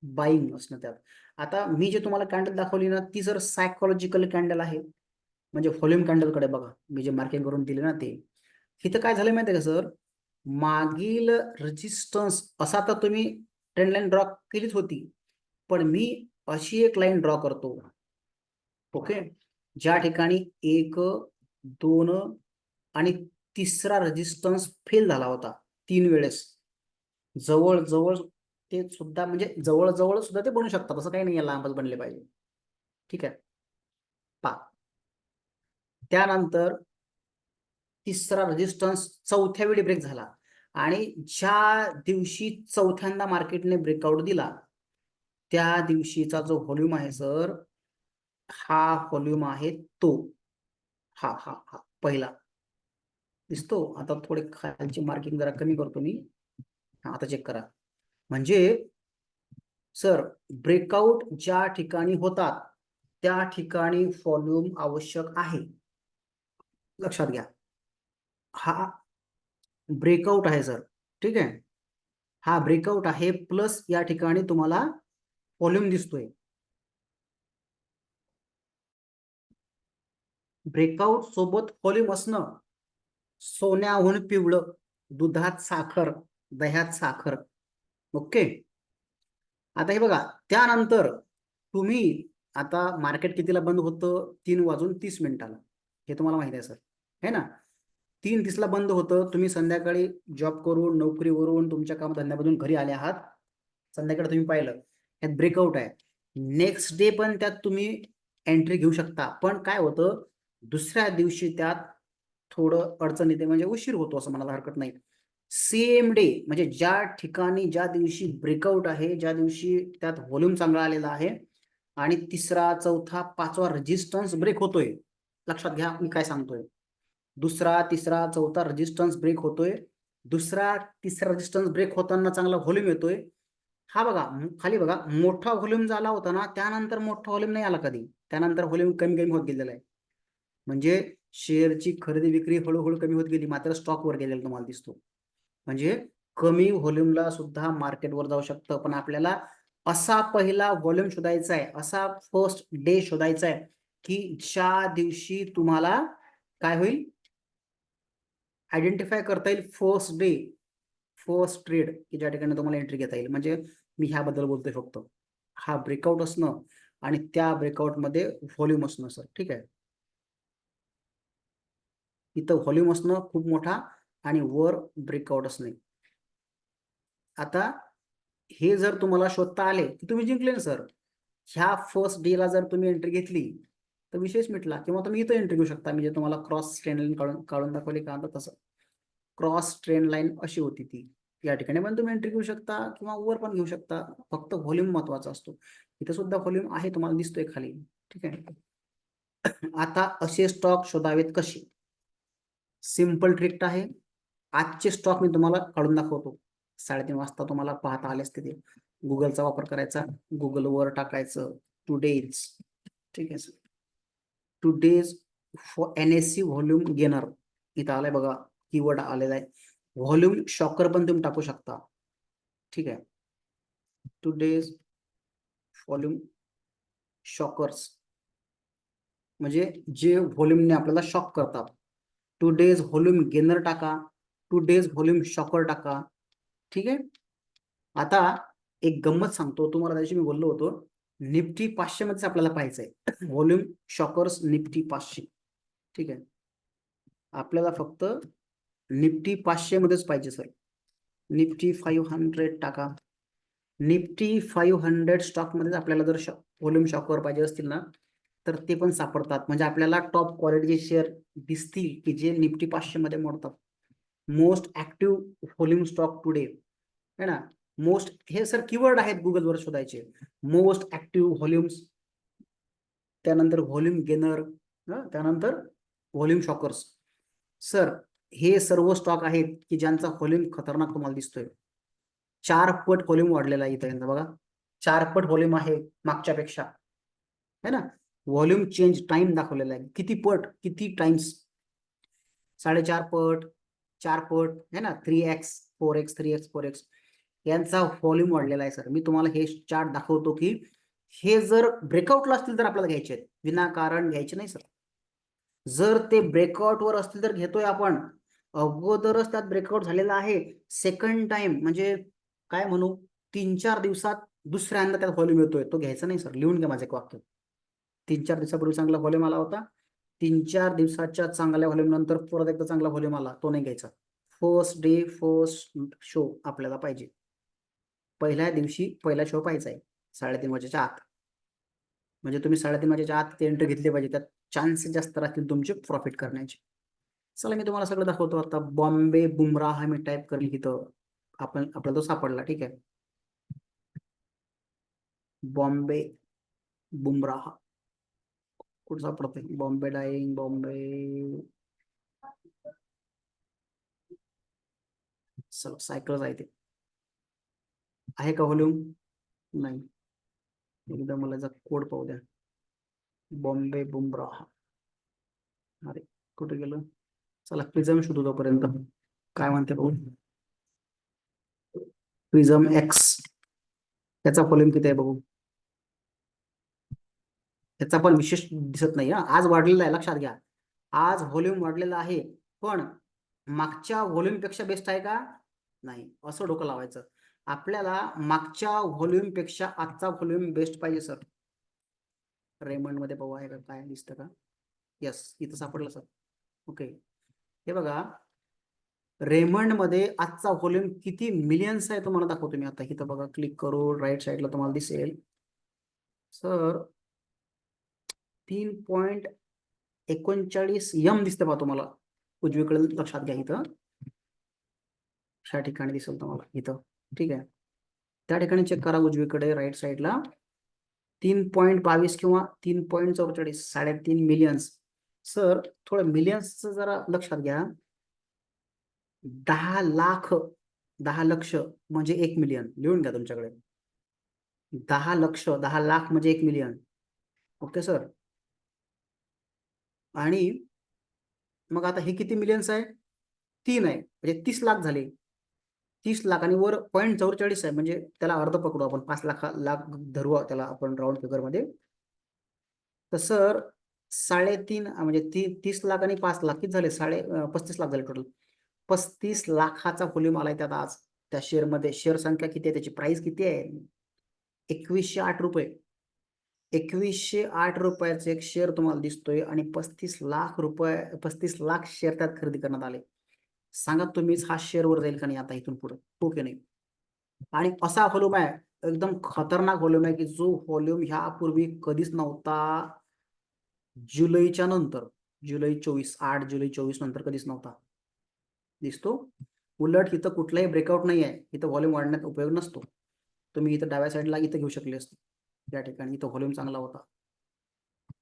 बाईंग असणं त्यात. आता मी जे तुम्हाला कॅन्डल दाखवली ना, ती जर सायकोलॉजिकल कॅन्डल आहे, म्हणजे व्हॉल्यूम कॅन्डल कडे बघा, मी जे मार्किंग करून दिले ना ते. इथं काय झालं माहिती आहे का सर, मागील रेजिस्टन्स असा तर तुम्ही ट्रेंड लाईन ड्रॉ केलीच होती, पण मी अशी एक लाईन ड्रॉ करतो, ओके, ज्या ठिकाणी 1 2 आणि तिसरा रेजिस्टन्स फेल झाला होता 3 वेळेस. जवळ जवळ ते सुद्धा, म्हणजे जवळ जवळ सुद्धा ते बनू शकतात, असं काही नाही, लांबच बनले पाहिजे. ठीक आहे, पा त्यानंतर तिसरा रेजिस्टन्स चौथ्या वेळी ब्रेक झाला. आणि ज्या दिवशी चौथ्यांदा मार्केटने ब्रेकआउट दिला, त्या दिवशीचा जो व्हॉल्यूम आहे सर, हा व्हॉल्यूम आहे तो, हा हा हा पहिला दिसतो. आता थोडे खालची मार्किंग जरा कमी करतो मी. आता चेक करा. म्हणजे सर, ब्रेकआउट ज्या ठिकाणी होतात त्या ठिकाणी व्हॉल्यूम आवश्यक आहे, लक्षात घ्या. हा ब्रेकआउट आहे सर, ठीक आहे, हा ब्रेकआउट आहे, प्लस या ठिकाणी तुम्हाला व्हॉल्यूम दिसतोय. ब्रेकआउट सोबत व्हॉल्यूम असणं सोन्याहून पिवळं, दुधात साखर, दह्यात साखर. ओके, आता हे बघा, त्यानंतर तुम्ही, आता मार्केट कितीला बंद होतं, 3:30 हे तुम्हाला माहिती आहे सर, है ना. 3:30 बंद होतं. तुम्ही संध्याकाळी जॉब करून, नोकरीवरून, तुमच्या कामधंद्यामधून घरी आले आहात, संध्याकाळी तुम्ही पाहिलं यात ब्रेकआउट आहे. नेक्स्ट डे पण त्यात तुम्ही एंट्री घेऊ शकता, पण काय होतं, दुसऱ्या दिवशी त्यात थोडं अडचण येते, म्हणजे उशीर होतो असं म्हणायला हरकत नाही. सेम डे, म्हणजे ज्या ठिकाणी ज्या दिवशी ब्रेकआउट आहे, ज्या दिवशी त्यात व्हॉल्यूम चांगला आलेला आहे, आणि तिसरा चौथा पाचवा रेजिस्टन्स ब्रेक होतोय, लक्षात घ्या मी काय सांगतोय. दुसरा तिसरा चौथा रेजिस्टन्स ब्रेक होतोय, दुसरा तिसरा रेजिस्टन्स ब्रेक होताना चांगला व्हॉल्यूम येतोय. हा बघा खाली बघा, मोठा व्हॉल्यूम झाला होता ना, त्यानंतर मोठा व्हॉल्यूम नाही आला कधी, त्यानंतर व्हॉल्यूम कमी कमी होत गेलेला आहे. म्हणजे शेअरची खरेदी विक्री हळूहळू कमी होत गेली, मात्र स्टॉक वर गेलेला तुम्हाला दिसतो. म्हणजे कमी व्हॉल्यूमला सुद्धा मार्केटवर जाऊ शकतं, पण आपल्याला असा पहिला व्हॉल्यूम शोधायचा आहे, असा फर्स्ट डे शोधायचा आहे, की ज्या दिवशी तुम्हाला काय होईल, आयडेंटिफाय करता येईल फर्स्ट डे, फर्स्ट ट्रेड, की ज्या ठिकाणी तुम्हाला एंट्री घेता येईल. म्हणजे मी ह्याबद्दल बोलतोय फक्त, हा ब्रेकआउट असणं आणि त्या ब्रेकआउट मध्ये व्हॉल्यूम असणं सर, ठीक आहे. इथं व्हॉल्यूम असणं खूप मोठा आणि वर ब्रेकआउट असणे. आता हे जर तुम्हाला शोधता आले की तुम्ही जिंकले सर. ह्या फर्स्ट डे ला जर तुम्ही एंट्री घेतली तर विशेष मिटला, किंवा तुम्ही इथं एंट्री घेऊ शकता. मी जे तुम्हाला क्रॉस ट्रेंड लाईन काढून दाखवली का, तसं क्रॉस ट्रेंड लाईन अशी होती ती, या ठिकाणी पण तुम्ही एंट्री घेऊ शकता किंवा वर पण घेऊ शकता, फक्त व्हॉल्यूम महत्वाचा असतो. इथं सुद्धा व्हॉल्यूम आहे, तुम्हाला दिसतोय खाली, ठीक आहे. आता असे स्टॉक शोधावेत कसे, सिंपल ट्रिक आहे. आजचे स्टॉक मी तुम्हाला काढून दाखवतो. 3:30 वाजता तुम्हाला पाहता आले असते ते. गुगलचा वापर करायचा, गुगलवर टाकायचं टुडेज, ठीक आहे. Today's for NSE volume gainer, इथं आलाय बघा, कीवर्ड आलेला आहे. व्हॉल्यूम शॉकर पण तुम्ही टाकू शकता, ठीक आहे. टुडेज व्हॉल्यूम शॉकर्स, म्हणजे जे व्हॉल्यूमने आपल्याला शॉक करतात. टुडेज व्हॉल्यूम गेनर टाका, टुडेज व्हॉल्यूम शॉकर टाका, ठीक आहे. आता एक गंमत सांगतो तुम्हाला, त्याची मी बोललो होतो, निफ्टी 500 मध्येच आपल्याला पाहायचंय. Volume shockers Nifty 500. ठीक आहे, आपल्याला फक्त निफ्टी 500 मध्येच पाहिजे सर. निफ्टी 500 टाका. निफ्टी 500 स्टॉक मध्येच आपल्याला जर व्हॉल्यूम शॉकवर पाहिजे असतील ना, तर ते पण सापडतात. म्हणजे आपल्याला टॉप क्वालिटीचे शेअर दिसतील की जे निफ्टी 500 मध्ये मोडतात. Most active volume stock today है ना. मोस्ट हे सर कीवर्ड आहेत गुगलवर शोधायचे. मोस्ट ऍक्टिव्ह व्हॉल्यूम्स, त्यानंतर व्हॉल्यूम गेनर, त्यानंतर व्हॉल्यूम शॉकर्स. सर हे सर्व स्टॉक आहेत की ज्यांचा व्हॉल्यूम खतरनाक तुम्हाला दिसतोय. 4 पट व्हॉल्यूम वाढलेला आहे इथं यंदा बघा. 4 पट व्हॉल्यूम आहे मागच्या पेक्षा, है ना. व्हॉल्यूम चेंज टाइम दाखवलेला आहे. किती पट, किती टाइम्स, 4.5 पट, 4 पट, है ना. 3x 4x 3x 4x यांचा व्हॉल्यूम वाढलेला आहे सर. मी तुम्हाला हे चार्ट दाखवतो की हे जर ब्रेकआउटला असतील तर आपल्याला घ्यायचे आहेत, विनाकारण घ्यायचे नाही सर. जर ते ब्रेकआउटवर असतील तर घेतोय आपण. अगोदरच त्यात ब्रेकआउट झालेला आहे. सेकंड टाइम म्हणजे काय म्हणू, 3-4 दिवसात दुसऱ्यांदा त्यात व्हॉल्यूम येतोय, तो घ्यायचा नाही सर. लिहून घ्या माझं एक वाक्य. 3-4 दिवसापूर्वी चांगला व्हॉल्यूम आला होता, 3-4 दिवसाच्या चांगल्या व्हॉल्यूम नंतर परत एकदा चांगला व्हॉल्यूम आला, तो नाही घ्यायचा. फर्स्ट डे फर्स्ट शो आपल्याला पाहिजे. पहिल्या दिवशी पहिला शो पाहायचा आहे 3:30 वाजेच्या आत. म्हणजे तुम्ही 3:30 वाजेच्या आत ते एंट्री घेतली पाहिजे. त्यात चान्सेस जास्त राहतील तुमचे प्रॉफिट करण्याचे. चला मी तुम्हाला सगळं दाखवतो. आता बॉम्बे बुमराह मी टाईप करेल इथं, आपल्याला तो सापडला. ठीक आहे, बॉम्बे बुमराह कुठं सापडते. बॉम्बे डाईंग, बॉम्बे, चला सायकल आहे ते. आहे का व्हॉल्यूम? नाही. एकदा मला याचा कोड पाहू द्या. बॉम्बे बुमराह, अरे कुठे गेलं. चला प्रिझम शोधू तोपर्यंत. काय म्हणते भाऊ, प्रिझम एक्स, त्याचा व्हॉल्यूम किती आहे बघू. त्याचा पण विशेष दिसत नाही. आज वाढलेला आहे, लक्षात घ्या. आज व्हॉल्यूम वाढलेला आहे, पण मागच्या व्हॉल्यूम पेक्षा बेस्ट आहे का? नाही, असं डोकं लावायचं. आपल्याला मागच्या व्हॉल्यूम पेक्षा आजचा व्हॉल्यूम बेस्ट पाहिजे सर. रेमंड मध्ये पाहू आहे का, काय दिसतं का. यस, इथं सापडलं सर. ओके, हे बघा रेमंड मध्ये आजचा व्हॉल्यूम किती मिलियन्स आहे तुम्हाला दाखवतो मी आता. इथं बघा, क्लिक करू, राईट साईडला तुम्हाला दिसेल सर 3.39 M दिसते बा तुम्हाला उजवीकडे. लक्षात घ्या, इथं ह्या ठिकाणी दिसेल तुम्हाला इथं. ठीक आहे, त्या ठिकाणी चेक करा उजवीकडे राईट साईडला. 3.22 किंवा 3.44, 3.5 मिलियन्स. सर थोडं मिलियन्सचं जरा लक्षात घ्या. 10 लाख, 10 लक्ष म्हणजे 1 मिलियन. लिहून घ्या तुमच्याकडे. 10 लक्ष, 10 लाख म्हणजे 1 मिलियन. Okay sir. आणि मग आता हे किती मिलियन्स आहे, 3 आहे, म्हणजे 30 लाख झाले. 30 लाख आणि वर 0.44 आहे, म्हणजे त्याला अर्ध पकडू आपण, 5 लाख धरू त्याला आपण राऊंड फिगर मध्ये. तर सर 3.5 म्हणजे 30 लाख आणि 5 लाख किती झाले, 35 लाख झाले टोटल. 35 लाखाचा व्हॉल्यूम आलाय त्यात आज. त्या शेअर मध्ये शेअर संख्या किती आहे, त्याची प्राइस किती आहे, 2108 रुपये. 2108 रुपयाचे एक शेअर तुम्हाला दिसतोय आणि 35 लाख रुपये, 35 लाख शेअर त्यात खरेदी करण्यात आले. सांगा तुम्हीच हा शेअर वर जाईल का नाही आता इथून पुढे, हो की नाही. आणि असा व्हॉल्यूम आहे, एकदम खतरनाक व्हॉल्यूम आहे, की जो व्हॉल्यूम ह्यापूर्वी कधीच नव्हता. जुलैच्या नंतर, जुलै 24, 8 जुलै 24 नंतर कधीच नव्हता दिसतो. उलट इथं कुठलाही ब्रेकआउट नाही आहे, इथं व्हॉल्यूम वाढण्यात उपयोग नसतो. तुम्ही इथं डाव्या साईडला इथं घेऊ शकले असते, या ठिकाणी इथं व्हॉल्यूम चांगला होता.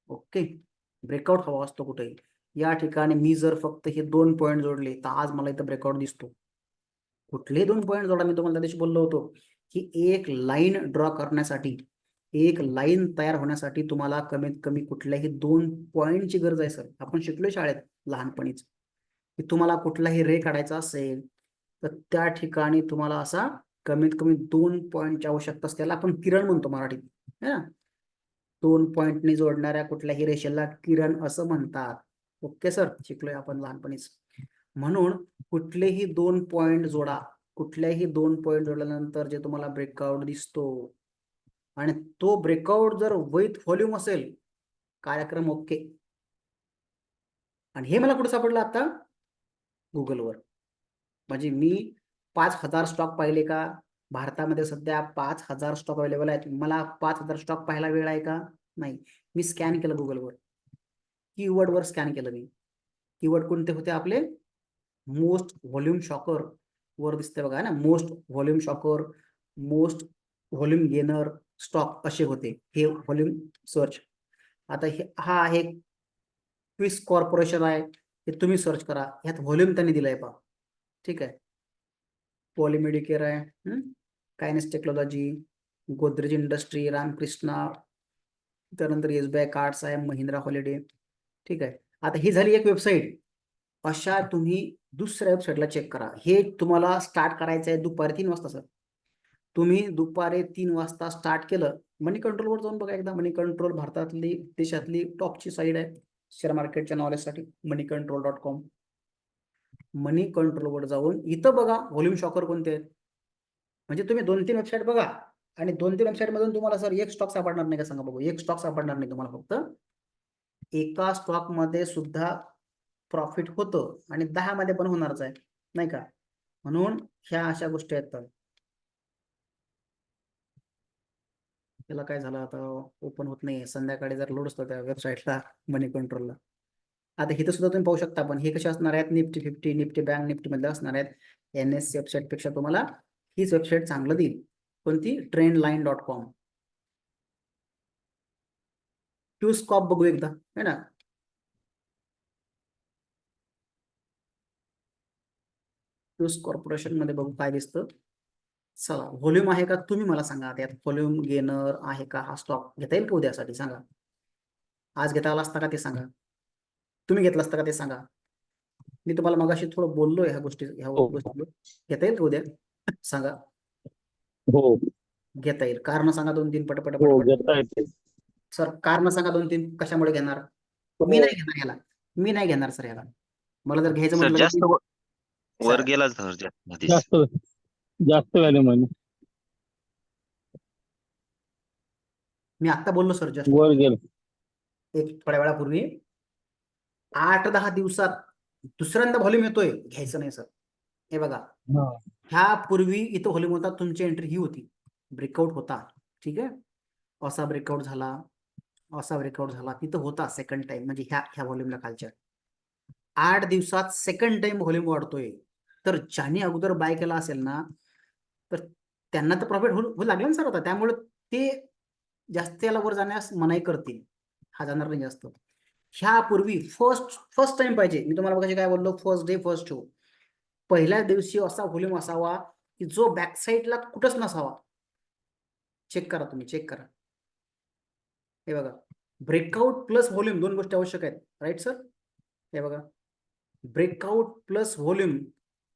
ओके, ब्रेकआउट हवा असतो कुठेही. या ठिकाणी मी जर फक्त हे 2 पॉईंट जोडले तर आज मला इथं ब्रेकआउट दिसतो. कुठले 2 पॉईंट जोडा, मी तुम्हाला त्या दिवशी बोललो होतो की एक लाईन ड्रॉ करण्यासाठी, एक लाईन तयार होण्यासाठी तुम्हाला कमीत कमी कुठल्याही 2 पॉईंटची गरज आहे सर. आपण शिकलोय शाळेत लहानपणीच की तुम्हाला कुठलाही रे काढायचा असेल तर त्या ठिकाणी तुम्हाला असा कमीत कमी 2 पॉईंटची आवश्यकता असते. त्याला आपण किरण म्हणतो मराठीत, है ना. 2 पॉईंटनी जोडणाऱ्या कुठल्याही रेषेला किरण असं म्हणतात. ओके सर, शिकलोय आपण लहानपणीच. म्हणून कुठलेही 2 पॉईंट जोडा. कुठल्याही 2 पॉईंट जोडल्यानंतर जे तुम्हाला ब्रेकआउट दिसतो आणि तो ब्रेकआउट जर विथ व्हॉल्यूम असेल, कार्यक्रम ओके. आणि हे मला कुठे सापडलं आता? गुगलवर. म्हणजे मी 5,000 स्टॉक पाहिले का? भारतामध्ये सध्या 5,000 स्टॉक अवेलेबल आहेत. मला 5,000 स्टॉक पाहायला वेळ आहे का? नाही. मी स्कॅन केलं गुगलवर, कीवर्डवर स्कॅन केलं मी. कीवर्ड कोणते होते आपले? मोस्ट व्हॉल्यूम शॉकर वर दिसते बघा ना, most volume shocker, most volume gainer stock असे होते हे व्हॉल्यूम सर्च. आता हा आहे क्विस कॉर्पोरेशन आहे, हे तुम्ही सर्च करा. ह्यात व्हॉल्यूम त्यांनी दिलाय पहा. ठीक आहे. पॉलीमेडिकेअर आहे, कायनेस टेक्नॉलॉजी, गोदरेज इंडस्ट्री, रामकृष्णा, त्यानंतर एसबीआय कार्ड्स आहे, महिंद्रा हॉलिडे. ठीक आहे. आता ही झाली एक वेबसाईट. अशा तुम्ही दुसऱ्या वेबसाईटला चेक करा. हे तुम्हाला स्टार्ट करायचं आहे दुपारी 3 वाजता सर. तुम्ही दुपारी 3 वाजता स्टार्ट केलं, मनी कंट्रोलवर जाऊन बघा एकदा. मनी कंट्रोल भारतातली, देशातली टॉपची साईड आहे शेअर मार्केटच्या नॉलेजसाठी, moneycontrol.com. मनी कंट्रोलवर जाऊन इथं बघा व्हॉल्यूम शॉकर कोणते आहेत. म्हणजे तुम्ही 2-3 वेबसाईट बघा आणि 2-3 वेबसाईट मधून तुम्हाला सर एक स्टॉक सापडणार नाही का सांगा बघू? एक स्टॉक सापडणार नाही तुम्हाला. फक्त एका स्टॉक मध्ये सुद्धा प्रॉफिट होतं आणि 10 मध्ये पण होणारच आहे, नाही का? म्हणून ह्या अशा गोष्टी आहेत. तर त्याला काय झालं आता? ओपन होत नाही. संध्याकाळी जर लोड असतो त्या वेबसाईटला, मनी कंट्रोलला. आता इथं सुद्धा तुम्ही पाहू शकता, पण हे कसे असणार आहेत? निफ्टी 50, निफ्टी बँक निफ्टी मध्ये असणार आहेत. NSE वेबसाईट पेक्षा तुम्हाला हीच वेबसाईट चांगलं देईल. कोणती? trendline.com. क्यूस्कॉप बघू एकदा, है ना? क्यूस कॉर्पोरेशन मध्ये बघू काय दिसतं. चला, व्हॉल्यूम आहे का तुम्ही मला सांगा. त्यात व्हॉल्यूम गेनर आहे का? हा स्टॉक घेता येईल का उद्यासाठी? सांगा. आज घेता आला असता का ते सांगा. तुम्ही घेतला असता का ते सांगा. मी तुम्हाला मगाशी थोडं बोललोय ह्या गोष्टी
हो
घेता येईल का उद्या? सांगा.
हो
घेता येईल. कारण सांगा 2-3 पटपट
हो
पटपट.
घेता येते.
सर कारण सांगा 2-3 कशामुळे घेणार? मी
हो
नाही घेणार याला. मी नाही घेणार सर याला. मला जर घ्यायचं
सर
म्हटलं
जास्त
तर
वर
सर,
गेलाच धर मध्येच.
जास्त जास्त व्हॅल्यू म्हणे
मी आता बोललो सर जस्ट
वर गेलं.
एक थोड्या वेळापूर्वी. 8-10 दिवसात दुसऱ्यांदा व्हॉल्यूम येतोय, घ्यायचं नाही सर. हे बघा,
हा.
ह्यापूर्वी इथं व्हॉल्यूम होता, तुमची एंट्री ही होती, ब्रेकआउट होता. ठीक आहे. असा ब्रेकआउट झाला, असा ब्रेकआउट झाला, तिथं होता सेकंड टाइम, म्हणजे ह्या व्हॉल्यूमला खालच्या. 8 दिवसात सेकंड टाइम व्हॉल्यूम वाढतोय. तर ज्यांनी अगोदर बाय केला असेल ना, तर त्यांना तर प्रॉफिट होऊ लागलं ना सर आता. त्यामुळे ते जास्त याला वर जाण्यास मनाई करतील. हा जाणार नाही जास्त. ह्यापूर्वी फर्स्ट टाइम पाहिजे. मी तुम्हाला बघा काय बोललो, फर्स्ट डे फर्स्ट शो. पहिल्या दिवशी असा व्हॉल्यूम असावा की जो बॅक साईडला कुठंच नसावा. चेक करा, तुम्ही चेक करा. हे बघा, ब्रेकआउट प्लस व्हॉल्यूम 2 गोष्टी आवश्यक आहेत. Right sir? हे बघा, ब्रेकआउट प्लस व्हॉल्यूम.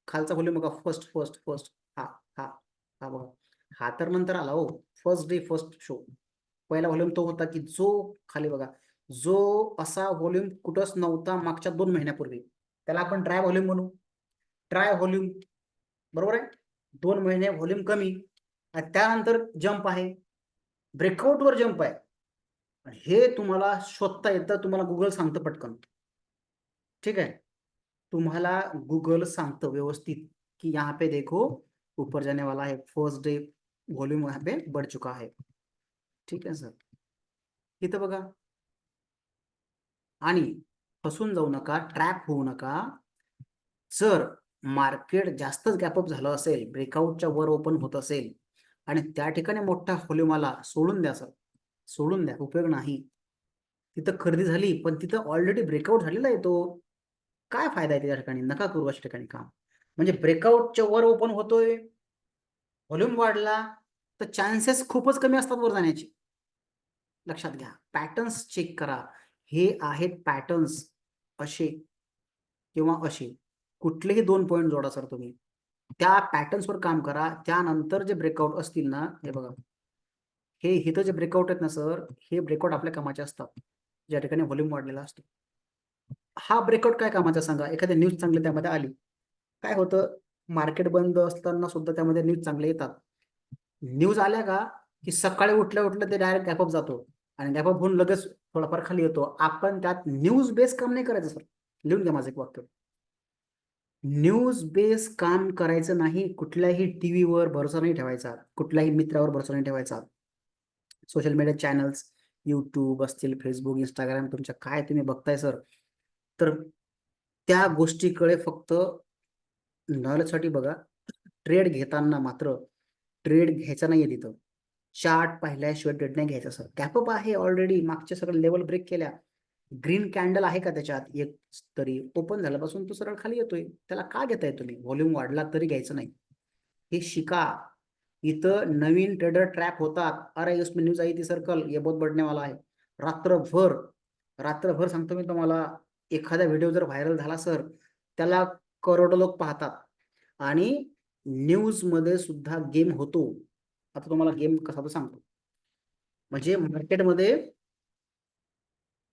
खालचा व्हॉल्यूम बघा, फर्स्ट. हा हा हा बघा. हा तर नंतर आला हो. First day first show. पहिला व्हॉल्यूम तो होता की जो खाली बघा, जो असा व्हॉल्यूम कुठंच नव्हता मागच्या 2 महिन्यापूर्वी. त्याला आपण ड्राय व्हॉल्यूम म्हणू. ड्राय व्हॉल्यूम, बरोबर आहे. 2 महिने व्हॉल्यूम कमी आणि त्यानंतर जंप आहे, ब्रेकआउटवर जंप आहे. हे तुम्हाला शोधता येतं. तुम्हाला गुगल सांगतं पटकन. ठीक है. तुम्हाला गूगल सांगतं व्यवस्थित की यहाँ पे देखो ऊपर जाने वाला है, फर्स्ट डे वॉल्यूम यहाँ पे बढ़ चुका है. ठीक आहे सर. इथं बघा, आणि फसून जाऊ नका, ट्रॅप होऊ नका. जर मार्केट जास्तच गॅपअप झालं असेल, ब्रेकआउटच्या वर ओपन होत असेल आणि त्या ठिकाणी मोठा व्हॉल्यूम आला, सोडून द्या सर. सोडून द्या, उपयोग नाही. तिथं खरेदी झाली पण तिथं ऑलरेडी ब्रेकआउट झालेला आहे तो. काय फायदा आहे त्या ठिकाणी? नका करू अशा ठिकाणी काम. म्हणजे ब्रेकआउटच्या वर ओपन होतोय, व्हॉल्यूम वाढला, तर चान्सेस खूपच कमी असतात वर जाण्याचे. लक्षात घ्या. पॅटर्न्स चेक करा. हे आहेत पॅटर्न्स, असे किंवा असे. कुठलेही 2 पॉईंट जोडा सर तुम्ही. त्या पॅटर्न्सवर काम करा. त्यानंतर जे ब्रेकआउट असतील ना, हे बघा, हे इथं जे ब्रेकआउट आहेत ना सर, हे ब्रेकआउट आपल्या कामाचे असतात, ज्या ठिकाणी व्हॉल्यूम वाढलेला असतो. हा ब्रेकआउट काय कामाचा सांगा? एखादी न्यूज चांगली त्यामध्ये आली. काय होतं, मार्केट बंद असताना सुद्धा त्यामध्ये न्यूज चांगले येतात. न्यूज आल्या का की सकाळी उठल्या उठल्या ते डायरेक्ट गॅपअप जातो आणि गॅपअप होऊन लगेच थोडाफार खाली येतो. आपण त्यात न्यूज बेस काम नाही करायचं सर. लिहून घ्या माझं एक वाक्य. न्यूज बेस काम करायचं नाही. कुठल्याही टीव्हीवर भरोसा नाही ठेवायचा, कुठल्याही मित्रावर भरोसा नाही ठेवायचा. सोशल मीडिया चॅनल्स, यूट्यूब असतील, फेसबुक, इंस्टाग्राम, तुमच्या काय तुम्ही बघताय सर, तर त्या गोष्टीकडे फक्त नॉलेजसाठी बघा. ट्रेड घेताना मात्र ट्रेड घ्यायचा नाहीये तिथं. चार्ट पाहिल्याशिवाय ट्रेड नाही घ्यायचा सर. गॅपअप आहे ऑलरेडी, मागच्या सगळ्या लेवल ब्रेक केल्या. ग्रीन कॅन्डल आहे का त्याच्यात एक तरी? ओपन झाल्यापासून तो सरळ खाली येतोय. त्याला का घेताय तुम्ही? व्हॉल्यूम वाढला तरी घ्यायचं नाही. हे शिका. इथं नवीन ट्रेडर ट्रॅप होतात. अरे इसमें न्यूज आई थी सर्कल, ये बहुत बढ़ने वाला है. रात्रभर रात्रभर सांगतो मी तुम्हाला. एखादा व्हिडिओ जर व्हायरल झाला सर, त्याला करोडो लोक पाहतात आणि न्यूज मध्ये सुद्धा गेम होतो. आता तुम्हाला गेम कसा तो सांगतो. म्हणजे मार्केटमध्ये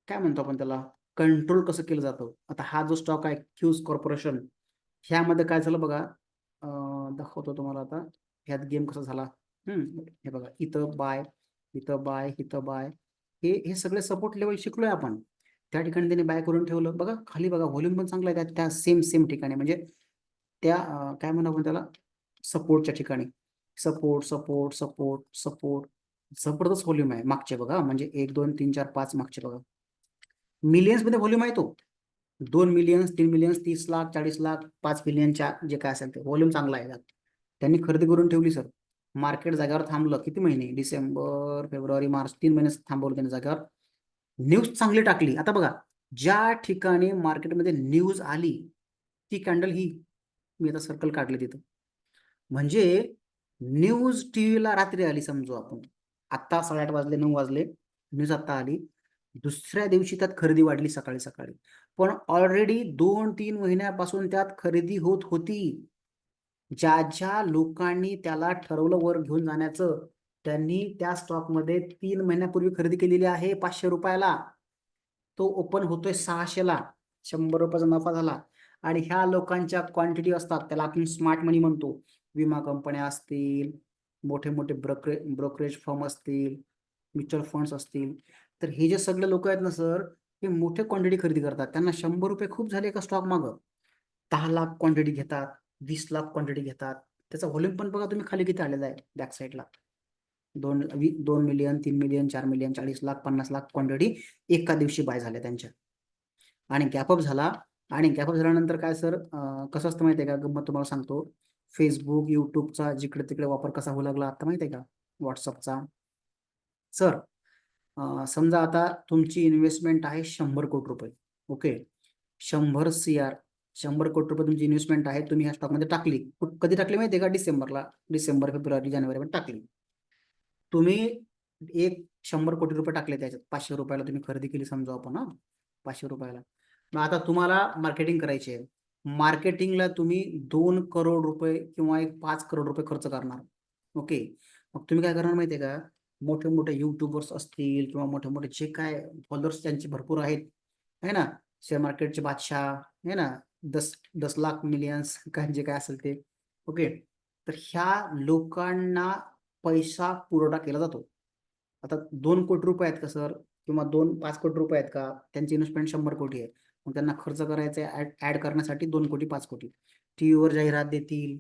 काय म्हणतो आपण त्याला, कंट्रोल कसं केलं जातं. आता हा जो स्टॉक आहे क्यूज कॉर्पोरेशन, ह्यामध्ये काय झालं बघा. दाखवतो तुम्हाला आता ह्यात गेम कसा झाला. हे बघा, इथं बाय, इथं बाय, इथं बाय. हे हे सगळे सपोर्ट लेवल शिकलोय आपण. त्या ठिकाणी त्यांनी बाय करून ठेवलं बघा. खाली बघा, व्हॉल्यूम पण चांगला आहे त्या सेम सेम ठिकाणी. म्हणजे त्या काय म्हणू आपण त्याला, सपोर्टच्या ठिकाणी. सपोर्ट सपोर्ट सपोर्ट सपोर्ट, जबरदस्त व्हॉल्यूम आहे मागचे बघा. म्हणजे 1 2 3 4 5 मागचे बघा. मिलियन्स मध्ये व्हॉल्यूम आहे तो. 2 मिलियन्स, 3 मिलियन्स, 30 लाख, 40 लाख, 5 मिलियनच्या जे काय असेल ते व्हॉल्यूम चांगला आहे. त्यांनी खरेदी करून ठेवली सर. मार्केट जागेवर थांबलं किती महिने, डिसेंबर, फेब्रुवारी, मार्च, 3 महिने थांबवलं त्यांनी जागेवर. न्यूज चांगली टाकली. आता बघा, ज्या ठिकाणी मार्केटमध्ये न्यूज आली ती कॅन्डल ही, मी आता सर्कल काढले तिथं. म्हणजे न्यूज टीव्हीला रात्री आली समजू आपण. आत्ता 8:30 वाजले, 9 वाजले, न्यूज आत्ता आली. दुसऱ्या दिवशी त्यात खरेदी वाढली सकाळी सकाळी. पण ऑलरेडी 2-3 महिन्यापासून त्यात खरेदी होत होती. ज्या ज्या लोकांनी त्याला ठरवलं वर घेऊन जाण्याचं, त्यांनी त्या स्टॉकमध्ये 3 महिन्यापूर्वी खरेदी केलेली आहे 500 रुपयाला. तो ओपन होतोय 600ला. 100 रुपयाचा नफा झाला. आणि ह्या लोकांच्या क्वांटिटी असतात, त्याला आपण स्मार्ट मनी म्हणतो. विमा कंपन्या असतील, मोठे मोठे ब्रोकरेज फर्म असतील, म्युच्युअल फंड्स असतील. तर हे जे सगळे लोक आहेत ना सर, हे मोठे क्वांटिटी खरेदी करतात. त्यांना 100 रुपये खूप झाले एका स्टॉक मागं. 10 लाख क्वांटिटी घेतात, 20 लाख क्वांटिटी घेतात. त्याचा व्हॉल्यूम पण बघा तुम्ही खाली किती आलेला आहे बॅक साईडला. 2 million, 3 million, 4 million, 40 lakh, 50 lakh quantity एका दिवशी बाय झाल्या त्यांच्या. आणि गॅपअप झाला. आणि गॅपअप झाल्यानंतर काय सर, कसं असतं माहिती आहे का, गंमत तुम्हाला सांगतो. फेसबुक, युट्यूबचा जिकडे तिकडे वापर कसा होऊ लागला आता माहिती आहे का, व्हॉट्सअपचा. सर समजा आता तुमची इन्व्हेस्टमेंट आहे 100 कोटी रुपये. ओके, 100 CR, 100 कोटी रुपये तुमची इन्व्हेस्टमेंट आहे. तुम्ही ह्या स्टॉकमध्ये टाकली. कधी टाकली माहिती आहे का? डिसेंबरला. डिसेंबर, फेब्रुवारी, जानेवारीमध्ये टाकली. तुम्ही एक 100 कोटी रुपये टाकले त्याच्यात. 500 रुपयाला तुम्ही खरेदी केली समजा आपण. 500 रुपयाला. मग आता तुम्हाला मार्केटिंग करायची आहे. मार्केटिंगला तुम्ही 2 करोड रुपये किंवा 5 करोड रुपये खर्च करणार. ओके, मग तुम्ही काय करणार माहितीये का, मोठे मोठे युट्यूबर्स असतील किंवा मोठे मोठे जे काय फॉलोअर्स त्यांचे भरपूर आहेत, है ना, शेअर मार्केटचे बादशाह, है ना, 10 लाख मिलियन्स काय जे काय असेल ते. ओके, तर ह्या लोकांना पैसा पुरवठा केला जातो. आता 2 कोटी रुपये आहेत का सर, किंवा 5 कोटी रुपये आहेत का, त्यांची इन्व्हेस्टमेंट 100 कोटी आहे. मग त्यांना खर्च करायचा आहे ऍड करण्यासाठी 2 कोटी 5 कोटी. टीव्हीवर जाहिरात देतील,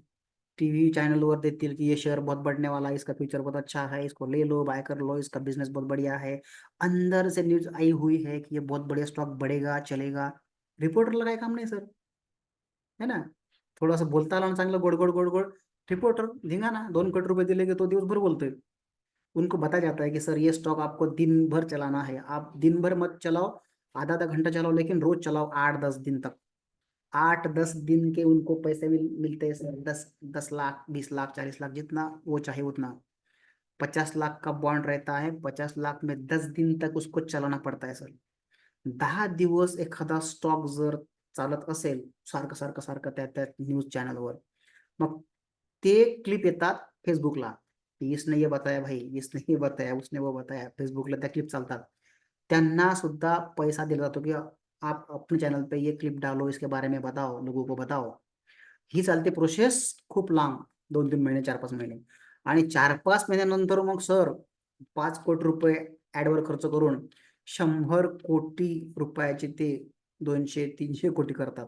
टीवी चैनलवर देतील की ये शेयर बहुत बढ़ने वाला है, इसका फ्यूचर बहुत अच्छा है, इसको ले लो, बाय कर लो, इसका बिजनेस बहुत बढ़िया है. अंदर से न्यूज आई हुई है कि ये बहुत बढ़िया स्टॉक बढ़ेगा, चलेगा. रिपोर्टरला काय काम नाही सर, है ना. थोडंसं बोलता आलं ना चांगलं, गोड गोड गोड गोड, रिपोर्टर धिंगाणा. 2 कोटी रुपये दिले की तो दिवसभर बोलतोय. उनको बताया जाता है कि सर ये स्टॉक आपको दिन भर चलाना है, आप दिन भर मत चलाओ, आधा आधा घंटा चलाओ, लेकिन रोज चलाओ 8-10 दिन तक. 8-10 दिन के उनको पैसे मिलते हैं सर. 10 लाख, 20 लाख, 40 लाख, जितना वो चाहे उतना. 50 लाख का बॉन्ड रहता है, 50 लाख में 10 दिन तक उसको चलाना पड़ता है सर. 10 दिवस एखादा स्टॉक जर चालत असेल सारखं सारखं सारखं त्या न्यूज चॅनलवर, मग ते क्लिप येतात फेसबुकला. इसने ये बताया भाई, इसने ये बताया, उसने वो बताया. फेसबुकला त्या क्लिप चालतात. त्यांना सुद्धा पैसा दिला जातो की आप अपने चॅनल पे ये क्लिप डालो, इसके बारे में बताओ, लोगों को बताओ. ही चालते प्रोसेस खूप लांब, 2-3 महिने, 4-5 महिने. आणि 4-5 महिन्यानंतर मग सर 5 कोटी रुपये ऍडवर खर्च करून 100 कोटी रुपयाचे ते 200-300 कोटी करतात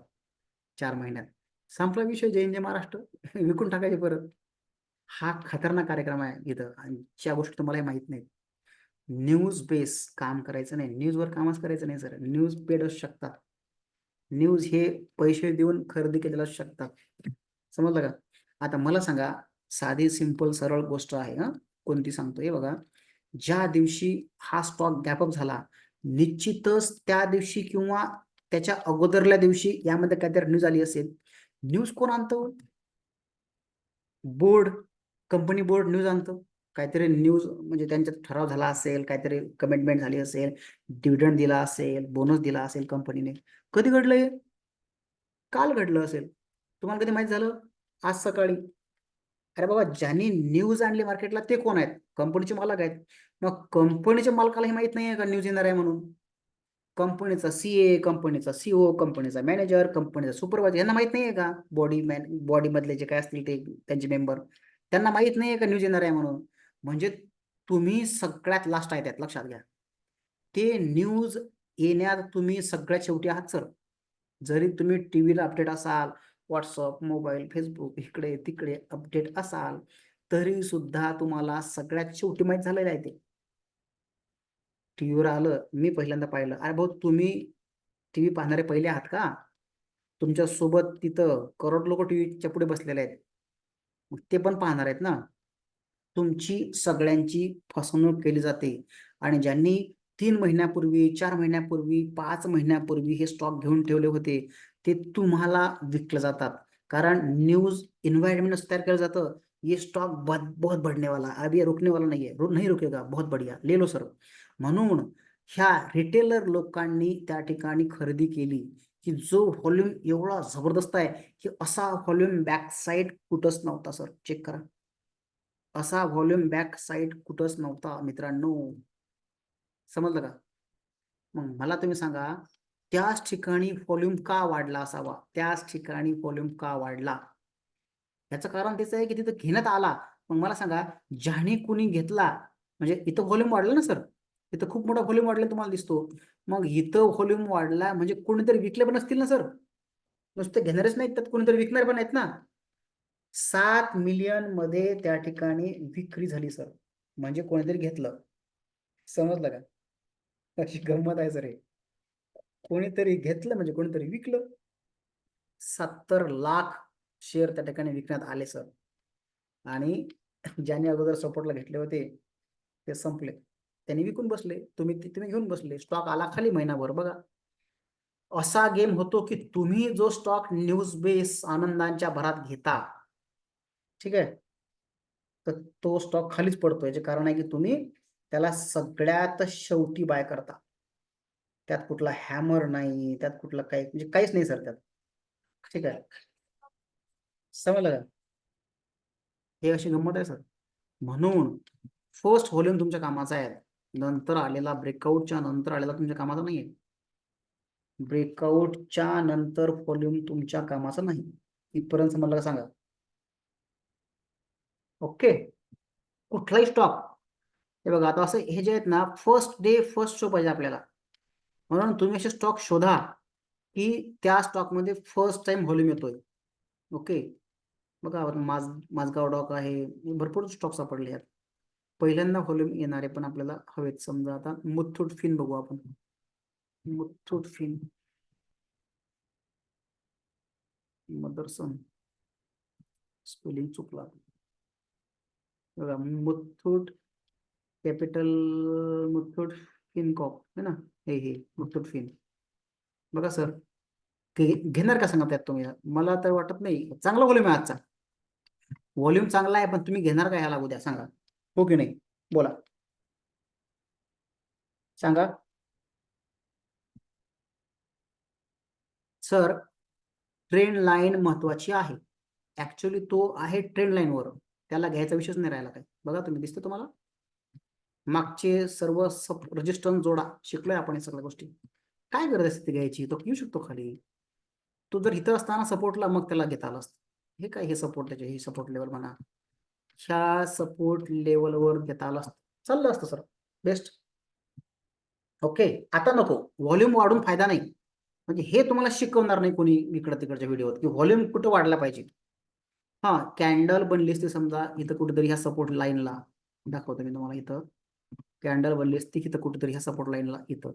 4 महिन्यात. संपला विषय. जय हिंद जय महाराष्ट्र. विकून टाकायचे परत. हा खतरनाक कार्यक्रम आहे इथं, आणि ज्या गोष्टी तुम्हाला माहित नाहीत. न्यूज बेस काम करायचं नाही, न्यूजवर कामच करायचं नाही सर. न्यूज पेड असू शकतात, न्यूज हे पैसे देऊन खरेदी केलेलं असू शकतात. समजलं का? आता मला सांगा, साधी सिंपल सरळ गोष्ट आहे. कोणती सांगतो हे बघा. ज्या दिवशी हा स्टॉक गॅपअप झाला, निश्चितच त्या दिवशी किंवा त्याच्या अगोदरल्या दिवशी यामध्ये काहीतरी न्यूज आली असेल. न्यूज कोण आणतो? बोर्ड, कंपनी बोर्ड न्यूज आणतो. काहीतरी न्यूज म्हणजे त्यांच्यात ठराव झाला असेल, काहीतरी कमिटमेंट झाली असेल, डिव्हिडंड दिला असेल, बोनस दिला असेल कंपनीने. कधी घडलंय? काल घडलं असेल. तुम्हाला कधी माहित झालं? आज सकाळी. अरे बाबा, ज्यांनी न्यूज आणली मार्केटला ते कोण आहेत? कंपनीचे मालक आहेत. मग कंपनीच्या मालकाला हे माहित नाहीये का न्यूज येणार आहे म्हणून? कंपनीचा सीए, कंपनीचा सीओ, कंपनीचा मॅनेजर, कंपनीचा सुपरवायझर यांना माहित नाहीये का? बॉडी मधले जे काय असतील ते त्यांचे मेंबर, त्यांना माहित नाहीये का न्यूज येणार आहे म्हणून? म्हणजे तुम्ही सगळ्यात लास्ट आहे त्यात, लक्षात घ्या. ते न्यूज येण्यात तुम्ही सगळ्यात शेवटी आहात सर. जरी तुम्ही टीव्हीला अपडेट असाल, व्हॉट्सअप, मोबाईल, फेसबुक इकडे तिकडे अपडेट असाल, तरी सुद्धा तुम्हाला सगळ्यात शेवटी माहित झालेलं आहे ते. टीव्हीवर आलं, मी पहिल्यांदा पाहिलं. अरे भाऊ, तुम्ही टीव्ही पाहणारे पहिले आहात का? तुमच्या सोबत तिथं करोड लोक टीव्हीच्या पुढे बसलेले आहेत, मग ते पण पाहणार आहेत ना. तुमची सगळ्यांची फसवणूक केली जाते. आणि ज्यांनी 3 महिन्यापूर्वी, 4 महिन्यापूर्वी, 5 महिन्यापूर्वी हे स्टॉक घेऊन ठेवले होते, ते तुम्हाला विकले जातात. कारण न्यूज इन्वायरमेंट तयार केलं जातं, ये स्टॉक बहुत बढ़ने वाला, अब ये रुकने वाला नहीं है, नहीं रुकेगा, बहुत बढ़िया, ले लो सर. म्हणून ह्या रिटेलर लोकांनी त्या ठिकाणी खरेदी केली की जो व्हॉल्यूम एवढा जबरदस्त आहे की असा व्हॉल्यूम बॅक साईड कुठंच नव्हता सर. चेक करा, असा व्हॉल्यूम बॅक साईड कुठंच नव्हता मित्रांनो. समजलं का? मग मला तुम्ही सांगा, त्याच ठिकाणी व्हॉल्यूम का वाढला असावा? त्याच ठिकाणी व्हॉल्यूम का वाढला? याचं कारण त्याचं आहे की तिथं घेण्यात आला. मग मला सांगा, ज्याने कुणी घेतला म्हणजे इथं व्हॉल्यूम वाढलं ना सर, इथं खूप मोठा व्हॉल्यूम वाढला तुम्हाला दिसतो. मग इथं व्हॉल्यूम वाढला म्हणजे कोणीतरी विकले पण असतील ना सर. नुसते घेणारेच नाहीत, त्यात कोणीतरी विकणार पण आहेत ना. 7 मिलियन मध्ये त्या ठिकाणी विक्री झाली सर, म्हणजे कोणीतरी घेतलं. समजलं का? अशी गंमत आहे सर हे. कोणीतरी घेतलं म्हणजे कोणीतरी विकलं. 70 लाख शेअर त्या ठिकाणी विकण्यात आले सर. आणि ज्यांनी अगोदर सपोर्टला घेतले होते ते संपले, त्यांनी विकून बसले. तुम्ही घेऊन बसले. स्टॉक आला खाली महिनाभर. बघा, असा गेम होतो की तुम्ही जो स्टॉक न्यूज बेस आनंदाच्या भरात घेता, ठीक आहे, तर तो स्टॉक खालीच पडतो. याचे कारण आहे की तुम्ही त्याला सगळ्यात शेवटी बाय करता. त्यात कुठला हॅमर नाही, त्यात कुठला काही म्हणजे काहीच नाही सर त्यात. ठीक आहे, समजलं का? हे अशी गंमत आहे सर. म्हणून फर्स्ट व्हॉल्यूम तुमच्या कामाचा आहे, नंतर आलेला ब्रेकआउटच्या नंतर आलेला तुमच्या कामाचा नाहीये. ब्रेकआउटच्या नंतर व्हॉल्यूम तुमच्या कामाचा नाही. इथपर्यंत समजलं का सांगा? ओके. कुठलाही स्टॉक, हे बघा आता असं हे जे आहेत ना, फर्स्ट डे फर्स्ट शो पाहिजे आपल्याला. म्हणून तुम्ही असे स्टॉक शोधा की त्या स्टॉकमध्ये फर्स्ट टाइम व्हॉल्यूम येतोय. ओके, बघा माझगाव डॉक आहे, भरपूर स्टॉक सापडले आहेत पहिल्यांदा व्हॉल्यूम येणारे पण आपल्याला हवेत. समजा आता मुथूट फिन बघू आपण. मुथूट फिन, मदरसन, स्पेलिंग चुकला बघा. मुथूट कॅपिटल, मुथूट फिनकॉप है ना, हे मुथूट फिन. बघा सर, घेणार का सांगा त्यात तुम्ही? मला तर वाटत नाही. चांगला व्हॉल्यूम आहे आजचा, व्हॉल्यूम चांगला आहे, पण तुम्ही घेणार का ह्याला उद्या? सांगा, हो की नाही? बोला, सांगा सर. ट्रेंड लाईन महत्वाची आहे. ऍक्च्युअली तो आहे ट्रेंड लाईन वर, त्याला घ्यायचा विषयच नाही राहिला काय. बघा तुम्ही, दिसते तुम्हाला मागचे सर्व रजिस्टन्स जोडा. शिकलोय आपण हे सगळ्या गोष्टी. काय गरज असते घ्यायची? तो येऊ शकतो खाली. तो जर इथं असताना सपोर्टला, मग त्याला घेता आलं असतं. हे काय, हे सपोर्ट, त्याचे हे सपोर्ट लेवल म्हणा, ह्या सपोर्ट लेवलवर घेता आलं असतं, चाललं असतं सर, बेस्ट. ओके, आता नको, व्हॉल्यूम वाढून फायदा नाही. म्हणजे हे तुम्हाला शिकवणार नाही कोणी इकडं तिकडच्या व्हिडिओत की व्हॉल्यूम कुठं वाढला पाहिजे. हा, कॅन्डल बनली असती समजा इथं कुठेतरी ह्या सपोर्ट लाईनला, दाखवतो मी तुम्हाला, इथं कॅन्डल बनली असती इथं कुठेतरी ह्या सपोर्ट लाईनला इथं,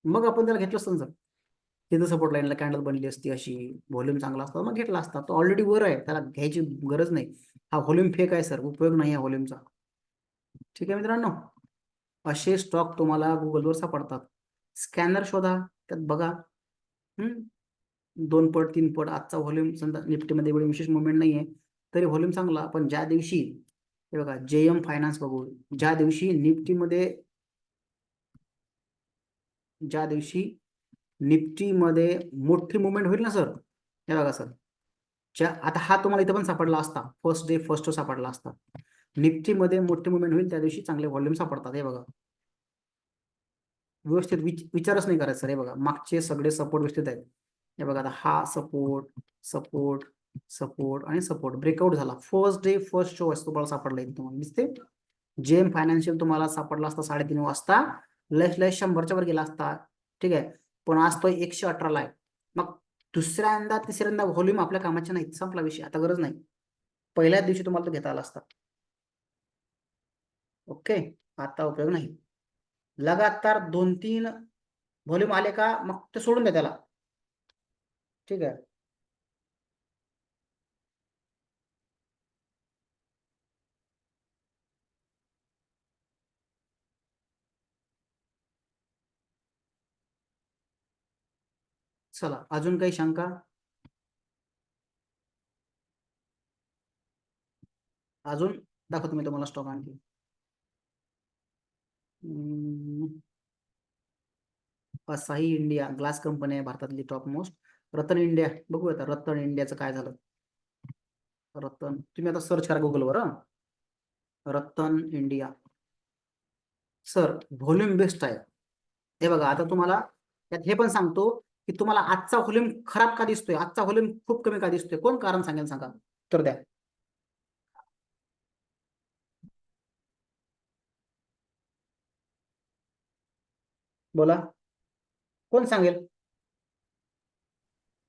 मग आपण त्याला घेतलं असतं सर. तिथं सपोर्ट लाईनला कॅन्डल बनली असती अशी, व्हॉल्यूम चांगला असता मग घेतला असता. तो ऑलरेडी वर आहे, त्याला घ्यायची गरज नाही. हा व्हॉल्यूम फेक आहे सर, उपयोग नाही या व्हॉल्यूमचा. ठीक आहे मित्रांनो, असे स्टॉक तुम्हाला गुगलवर सापडतात. स्कॅनर शोधा, त्यात बघा. 2 पट 3 पट आजचा व्हॉल्यूम समजा निफ्टीमध्ये एवढी विशेष मुवमेंट नाही आहे तरी व्हॉल्यूम चांगला. पण ज्या दिवशी, हे बघा जेएम फायनान्स बघू, ज्या दिवशी निफ्टीमध्ये मोठी मुवमेंट होईल ना सर, हे बघा सर, आता हा तुम्हाला इथं पण सापडला असता, फर्स्ट डे फर्स्ट सापडला असता. निफ्टीमध्ये मोठी मुवमेंट होईल त्या दिवशी चांगले व्हॉल्यूम सापडतात. हे बघा, व्यवस्थित विचारच नाही करायचं सर. हे बघा मागचे सगळे सपोर्ट व्यवस्थित आहेत. हे बघा आता हा सपोर्ट, सपोर्ट, सपोर्ट आणि सपोर्ट ब्रेकआउट झाला. फर्स्ट डे फर्स्ट शो तुम्हाला सापडला इथे, तुम्हाला दिसते. जेएम फायनान्शियल तुम्हाला सापडला असता 3:30 वाजता, लस 100च्या वर गेला असता. ठीक आहे, पण आज तो 118ला आहे. मग दुसऱ्यांदा तिसऱ्यांदा व्हॉल्यूम आपल्या कामाच्या नाही, संपला विषय, आता गरज नाही. पहिल्याच दिवशी तुम्हाला तो घेता आला असता. ओके, आता उपयोग नाही. लगातार 2-3 व्हॉल्यूम आले का मग ते सोडून द्या त्याला. ठीक आहे, चला अजून काही शंका? अजून दाखवतो मी तुम्हाला स्टॉक आणखी. असाही इंडिया ग्लास कंपनी आहे भारतातली टॉप मोस्ट. रतन इंडिया बघूया आता, रतन इंडियाचं काय झालं. रतन, तुम्ही आता सर्च करा गुगलवर, Ratan India. Sir volume best आहे. हे बघा आता तुम्हाला त्यात हे पण सांगतो की तुम्हाला आजचा व्हॉल्यूम खराब का दिसतोय, आजचा व्हॉल्यूम खूप कमी का दिसतोय, कोण कारण सांगेल सांगा, तर द्या. बोला, कोण सांगेल?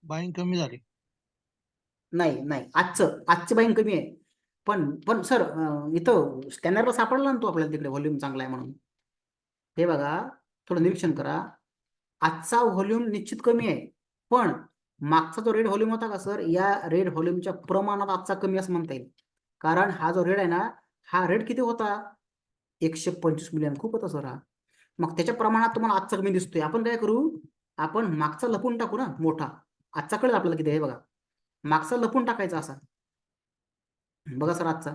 बाईंग कमी झाली.
नाही नाही, आजची बाईंग कमी आहे. पण सर इथं स्कॅनरला सापडला ना तो आपल्याला तिकडे व्हॉल्यूम चांगला आहे म्हणून. हे बघा, थोडं निरीक्षण करा. आजचा व्हॉल्यूम निश्चित कमी आहे, पण मागचा जो रेड व्हॉल्यूम होता का सर, या रेड व्हॉल्यूमच्या प्रमाणात आजचा कमी असं म्हणता येईल. कारण हा जो रेड आहे ना, हा रेड किती होता, 125 मिलियन, खूप होता सर हा. मग त्याच्या प्रमाणात तुम्हाला आजचा कमी दिसतोय. आपण काय करू, आपण मागचा लपून टाकू ना मोठा, आजचा कळेल आपल्याला किती आहे. हे बघा, मागचा लपून टाकायचा असा. बघा सर आजचा,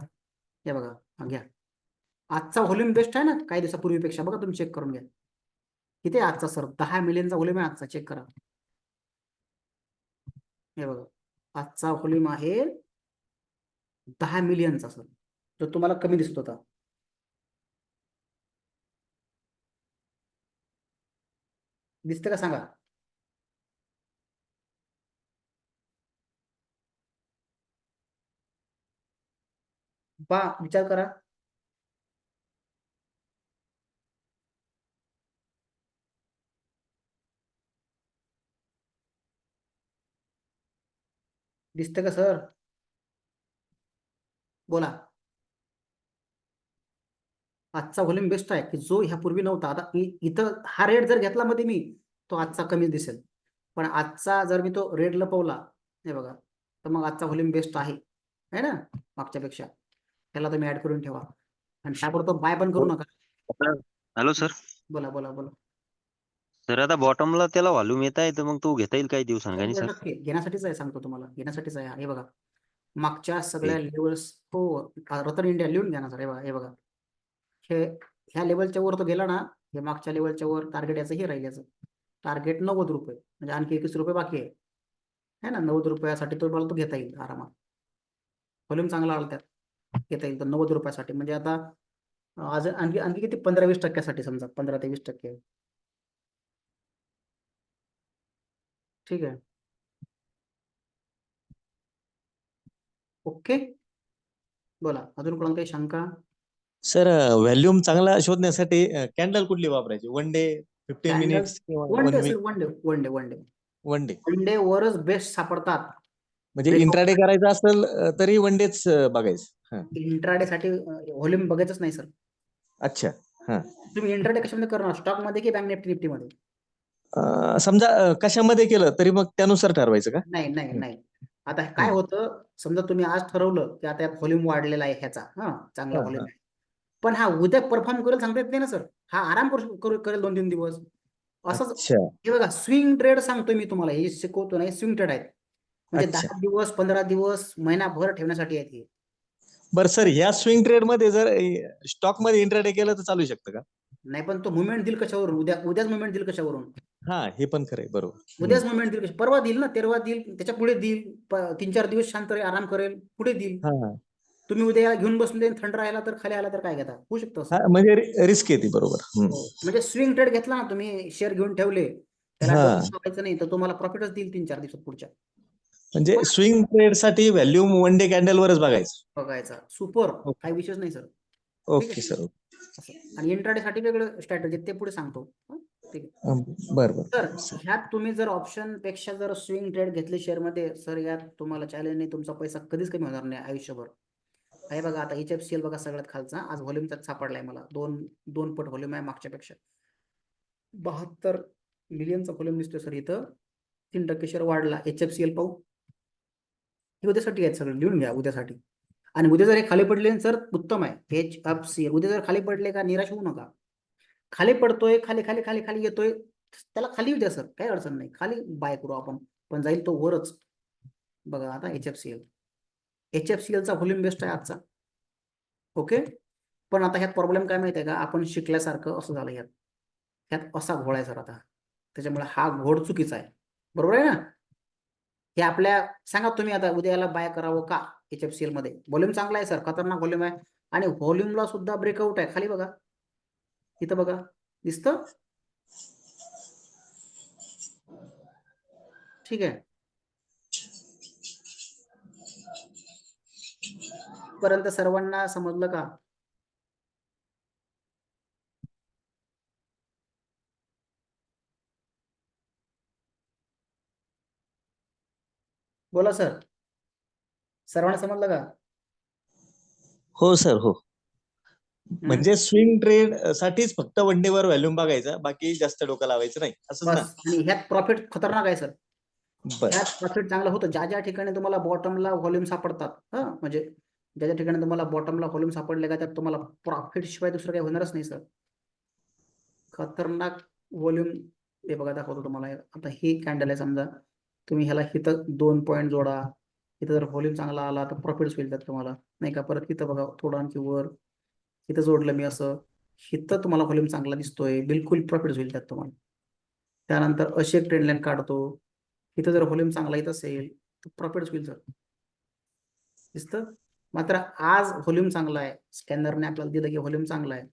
हे बघा, हा घ्या. आजचा व्हॉल्यूम बेस्ट आहे ना काही दिवसापूर्वीपेक्षा, बघा तुम्ही चेक करून घ्या. किती आहे आजचा सर, 10 मिलियनचा व्हॉल्यूम आहे आजचा, चेक करा. हे बघा, आजचा व्हॉल्यूम आहे 10 मिलियनचा सर, जो तुम्हाला कमी दिसत होता. दिसते का सांगा? विचार करा. दिसते का सर? बोला. आजचा व्हॉल्यूम बेस्ट आहे की जो ह्यापूर्वी नव्हता. आता इथं हा रेट जर घेतला मध्ये मी, तो आजचा कमी दिसेल. पण आजचा जर मी तो रेट लपवला, हे बघा, तर मग आजचा व्हॉल्यूम बेस्ट आहे ना मागच्यापेक्षा. त्याला तुम्ही ऍड करून ठेवा आणि त्यापुरतं बाय पण करू नका.
Hello sir.
बोला बोला बोला.
सर आता बॉटमला त्याला व्हॉल्यूम येत आहे, तर मग तो घेता येईल काही दिवसांनी का सर?
100% घेण्यासाठीच आहे, सांगतो तुम्हाला, घेण्यासाठीच आहे. हे बघा, मागच्या सगळ्या
ठीक.
लेवल्स, हो, रतन इंडिया लिहून घ्या ना सर. हे बघा, हे ह्या लेवलच्या वर तो गेला ना, हे मागच्या लेवलच्या वर टार्गेट याचं हे राहील, याचं टार्गेट 90 रुपये, म्हणजे आणखी 21 रुपये बाकी आहे ना. 90 रुपयासाठी तो मला तो घेता येईल आरामात. व्हॉल्यूम चांगला आला त्यात, घेता येईल तर 90 रुपयासाठी. म्हणजे आता आज आणखी आणखी किती, 15-20% समजा, 15 ते 20%. ठीक आहे, ओके. बोला, अजून कोणाला काही शंका?
सर व्हॅल्यूम चांगला शोधण्यासाठी कॅन्डल कुठली वापरायची? 1 डे, 15
कॅन्डल
मिनिट्स किंवा
one
1
day
week?
Sir, one day, one day, one day.
1 day.
One day वरच बेस्ट सापडतात.
म्हणजे इंट्राडे करायचं असेल तरी 1 डेच बघायचं. हा.
इंट्राडे साठी व्हॉल्यूम बघायचंच नाही सर.
अच्छा. हा.
तुम्ही इंट्राडे कशामध्ये करणार, स्टॉक मध्ये की बँक निफ्टी मध्ये?
समजा कशामध्ये केलं तरी मग त्यानुसार ठरवायचं का?
नाही नाही नाही. आता काय होतं, समजा तुम्ही आज ठरवलं की आता यात व्हॉल्यूम वाढलेला आहे ह्याचा, चांगला
हा,
व्हॉल्यूम
हा.
आहे, पण हा उद्या परफॉर्म करेल सांगता येत नाही ना सर. हा आराम करेल 2-3 दिवस असंच.
अच्छा.
हे बघा, स्विंग ट्रेड सांगतोय मी तुम्हाला, हे शिकवतो नाही, स्विंग ट्रेड आहेत. म्हणजे
अच्छा.
10 दिवस, 15 दिवस, महिनाभर ठेवण्यासाठी आहेत हे.
बरं सर, ह्या स्विंग ट्रेड मध्ये जर स्टॉक मध्ये इंट्राडे केलं तर चालू शकतं का?
नाही, पण तो मुवमेंट देईल कशावरून? उद्याच मुवमेंट देईल कशावरून?
हा, हे पण खरंय, बरोबर.
उद्याच मुवमेंट देईल परवा देईल ना, तेरवा देईल, त्याच्या पुढे देईल, 3-4 दिवस शांत राहील, आराम करेल, पुढे देईल.
हा,
तुम्ही उद्या घेऊन बसले, थंड राहिला तर खाली आला तर काय घेता? होऊ शकतं असं.
हा, म्हणजे रिस्क येते, बरोबर.
हो, म्हणजे स्विंग ट्रेड घेतला ना तुम्ही, शेअर घेऊन ठेवले, त्याला
हा.
डोकं लावायचं नाही, तर तुम्हाला प्रॉफिटच देईल 3-4 दिवसात पुढच्या.
म्हणजे स्विंग ट्रेड साठी व्हॅल्यूम 1 डे कॅन्डल वरच बघायचं.
बघायचा, सुपर, काही विषयच नाही सर. ठीक
ओके
आहे
सर.
असं. आणि इंट्राडे साठी वेगळं स्ट्रॅटेजी ते पुढे सांगतो. ठीक आहे.
बरं
तर
बरं.
ह्यात तुम्ही जर ऑप्शन पेक्षा जर स्विंग ट्रेड घेतले शेअर मध्ये, सर यात तुम्हाला चॅलेंज नाही, तुमचा पैसा कधीच कमी होणार नाही आयुष्यभर. हे बघा, आता HFCL बघा सगळ्यात खालचा, आज व्हॉल्यूम त्यात सापडलाय मला, दोन पट व्हॉल्यूम आहे मागच्या पेक्षा. 72 मिलियनचा व्हॉल्यूम दिसतोय सर इथं. 3% शेअर वाढला. HFCL पाहू, हे उद्यासाठी आहेत सगळं, लिहून घ्या उद्यासाठी. आणि उद्या जर हे खाली पडले सर, उत्तम आहे. HFCL उद्या जर खाली पडले का निराश होऊ नका. खाली पडतोय, खाली खाली खाली खाली येतोय, त्याला खाली येऊ द्या सर, काही अडचण नाही, खाली बाय करू आपण, पण जाईल तो वरच. बघा आता HFCL चा व्हॉल्यूम बेस्ट आहे आजचा. ओके. पण आता ह्यात प्रॉब्लेम काय माहिती आहे का, आपण शिकल्यासारखं असं झालं ह्यात असा घोळ आहे सर आता, त्याच्यामुळे हा घोड चुकीचा आहे. बरोबर आहे ना? हे आपल्या सांगा तुम्ही, आता उद्या याला बाय करावं का? HFCL मध्ये व्हॉल्यूम चांगला आहे सर, खतरनाक व्हॉल्यूम आहे, आणि व्हॉल्यूमला सुद्धा ब्रेकआउट आहे. खाली बघा, इथं बघा, दिसतं? ठीक आहे. पर्यंत सर्वांना समजलं का? बोला सर, सर्वांना समजलं का?
हो सर, हो. म्हणजे स्विंग ट्रेड साठीच फक्त 1 डे वर व्हॅल्यूम बघायचा, बाकी जास्त डोकं लावायचं नाही, असंच ना?
बस. आणि ह्यात प्रॉफिट खतरनाक आहे सर.
बरं.
ह्यात प्रॉफिट चांगलं होतं. ज्या ज्या ठिकाणी तुम्हाला बॉटमला व्हॉल्यूम सापडतात, म्हणजे ज्या ज्या ठिकाणी तुम्हाला बॉटमला व्हॉल्यूम सापडले का, त्यात तुम्हाला प्रॉफिट शिवाय दुसरं काही होणारच नाही सर. खतरनाक व्हॉल्यूम. हे बघा, दाखवतो तुम्हाला. आता ही कॅन्डल आहे समजा, तुम्ही ह्याला इथं 2 पॉईंट जोडा, इथं जर व्हॉल्यूम चांगला आला तर प्रॉफिट होईल त्यात तुम्हाला, नाही का? परत इथं बघा, थोडं आणखी वर इथं जोडलं मी असं, इथं तुम्हाला व्हॉल्यूम चांगला दिसतोय, बिलकुल प्रॉफिट होईल त्यात तुम्हाला. त्यानंतर अशी एक ट्रेंड लाईन काढतो, इथं जर व्हॉल्यूम चांगला येत असेल तर प्रॉफिट होईल सर. दिसतं? मात्र आज व्हॉल्यूम चांगला आहे, स्कॅनरने आपल्याला दिलं की व्हॉल्यूम चांगला आहे,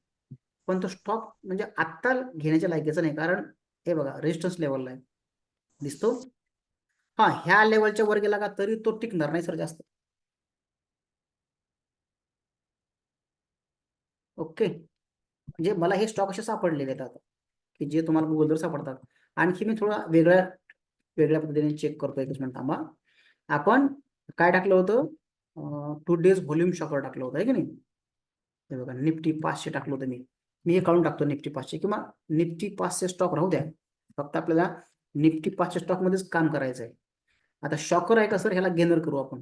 पण तो स्टॉक म्हणजे आत्ता घेण्याच्या लायकीचा नाही, कारण हे बघा, रेजिस्टन्स लेवलला आहे. दिसतो? ह्या लेवलच्या वर गेला का तरी तो टिकणार नाही सर जास्त. ओके. म्हणजे मला हे स्टॉक असे सापडलेले आहेत आता, की जे तुम्हाला गुगलवर सापडतात. आणखी मी थोडा वेगळ्या पद्धतीने चेक करतो, एकच मिनिट थांबा. आपण काय टाकलं होतं, 2 डेज व्हॉल्यूम शॉकर टाकलं होतं, आहे की नाही? हे बघा, निफ्टी 500 टाकलं होतं मी हे काढून टाकतो निफ्टी 500, किंवा निफ्टी 500 स्टॉक राहू द्या, फक्त आपल्याला निफ्टी 500 स्टॉक मध्येच काम करायचं आहे. आता शॉकर आहे का सर, ह्याला गेनर करू आपण.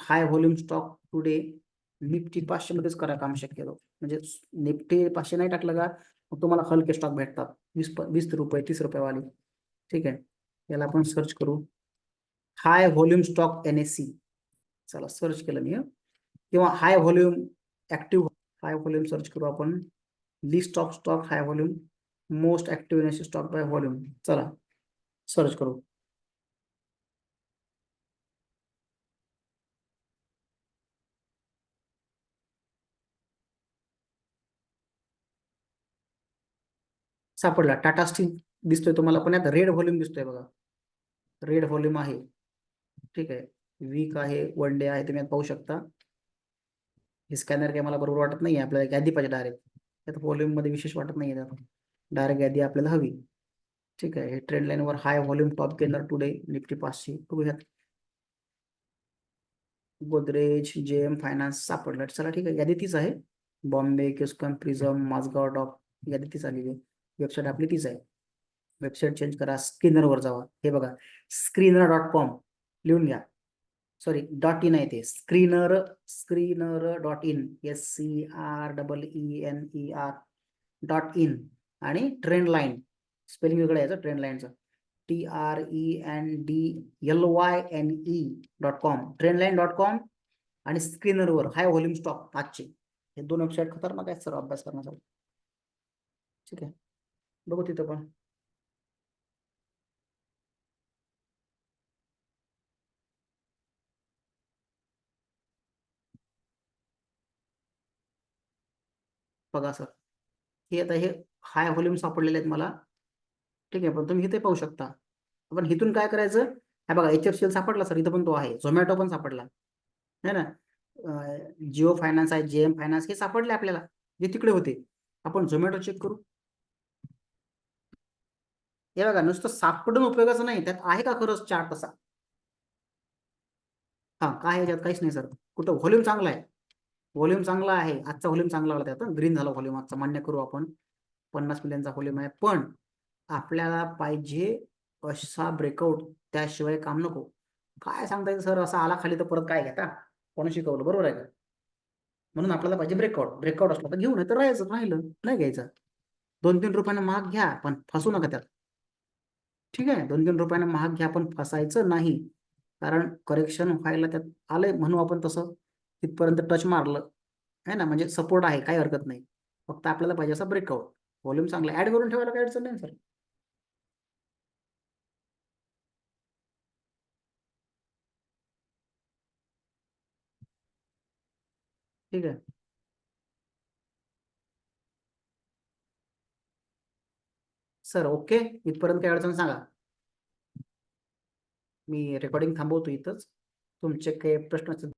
हाय व्हॉल्यूम स्टॉक टुडे, निफ्टी 500 मध्येच करा काम शक्यतो. म्हणजे निफ्टी 500 नाही टाकलं का, मग तुम्हाला हलके स्टॉक भेटतात, 20 रुपये 30 रुपये वाले. ठीक आहे, याला आपण सर्च करू, हाय व्हॉल्यूम स्टॉक NSE. चला, सर्च केलं मी, किंवा हाय व्हॉल्यूम ऍक्टिव्ह, हाय व्हॉल्यूम सर्च करू आपण, list of stock high volume, most active NSE stock by volume. चला, सर्च करू. सापडला, टाटा स्टील दिसतोय तुम्हाला, पण यात रेड व्हॉल्यूम दिसतोय बघा, रेड व्हॉल्यूम आहे. ठीक आहे, वीक आहे, वन डे आहे, तुम्ही आता पाहू शकता. हे स्कॅनर काही मला बरोबर वाटत नाही, आपल्याला यादी पाहिजे डायरेक्ट. त्यात व्हॉल्यूम मध्ये विशेष वाटत नाही त्यात, डायरेक्ट यादी आपल्याला हवी. ठीक आहे, हे ट्रेंड लाईन वर high volume top gainer today nifty 500 बघूयात. गोदरेज, जेएम फायनान्स सापडलं. चला ठीक आहे, यादी तीच आहे. बॉम्बे, किस्कॉन, प्रिझम, माझगाव डॉक, यादी तीच आलेली आहे. वेबसाईट आपली तीच आहे. वेबसाईट चेंज करा, स्क्रीनरवर जावा. हे बघा, screener.com लिहून घ्या. सॉरी, .in आहे ते. screener.in SCREENER.in आणि ट्रेंड लाईन स्पेलिंग वेगळं याचं, ट्रेंड लाईनचं TRENDLYNE.com ट्रेंडलाईन.com आणि स्क्रीनरवर हाय व्हॉल्यूम स्टॉक आजचे. हे दोन वेबसाईट खतरनाक आहेत सर अभ्यास करण्यासाठी. ठीक आहे, बघू तिथं पण. बघा सर, हे आता हे हाय व्हॉल्यूम सापडलेले आहेत मला. ठीक आहे, पण तुम्ही इथे पाहू शकता. आपण इथून काय करायचं, हा बघा HFCL सापडला सर, इथं पण तो आहे. झोमॅटो पण सापडला है ना. जिओ फायनान्स आहे, जेएम फायनान्स, हे सापडले आपल्याला जे तिकडे होते. आपण झोमॅटो चेक करू. हे बघा, नुसतं सापडून उपयोगाचं नाही, त्यात आहे का खरंच चार्ट तसा. हा, काय याच्यात काहीच नाही सर. कुठं व्हॉल्यूम चांगला आहे, व्हॉल्यूम चांगला आहे. आजचा व्हॉल्यूम चांगला आला त्यात, ग्रीन झाला व्हॉल्यूम आजचा, मान्य करू आपण. 50 मिलियनचा व्हॉल्यूम आहे, पण आपल्याला पाहिजे असा ब्रेकआउट, त्याशिवाय काम नको. काय सांगता येईल सर, असा आला खाली तर परत काय घेता, कोणी शिकवलं, बरोबर आहे का. म्हणून आपल्याला पाहिजे ब्रेकआउट. ब्रेकआउट असला तर घेऊ, नाही तर राहायचं, राहिलं नाही घ्यायचं. 2-3 रुपयानं महाग घ्या, पण फसू नका त्यात. ठीक आहे, 2-3 रुपयानं महाग घ्या, पण फसायचं नाही. कारण करेक्शन व्हायला त्यात आलंय, म्हणून आपण तसं तिथपर्यंत टच मारलं आहे ना. म्हणजे सपोर्ट आहे, काही हरकत नाही. फक्त आपल्याला पाहिजे असा ब्रेकआउट, व्हॉल्यूम चांगला ऍड करून ठेवायला काही अडचण नाही सर. ठीक आहे सर, ओके. इथपर्यंत काही अडचण सांगा. मी रेकॉर्डिंग थांबवतो इथंच. तुमचे काही प्रश्न असतील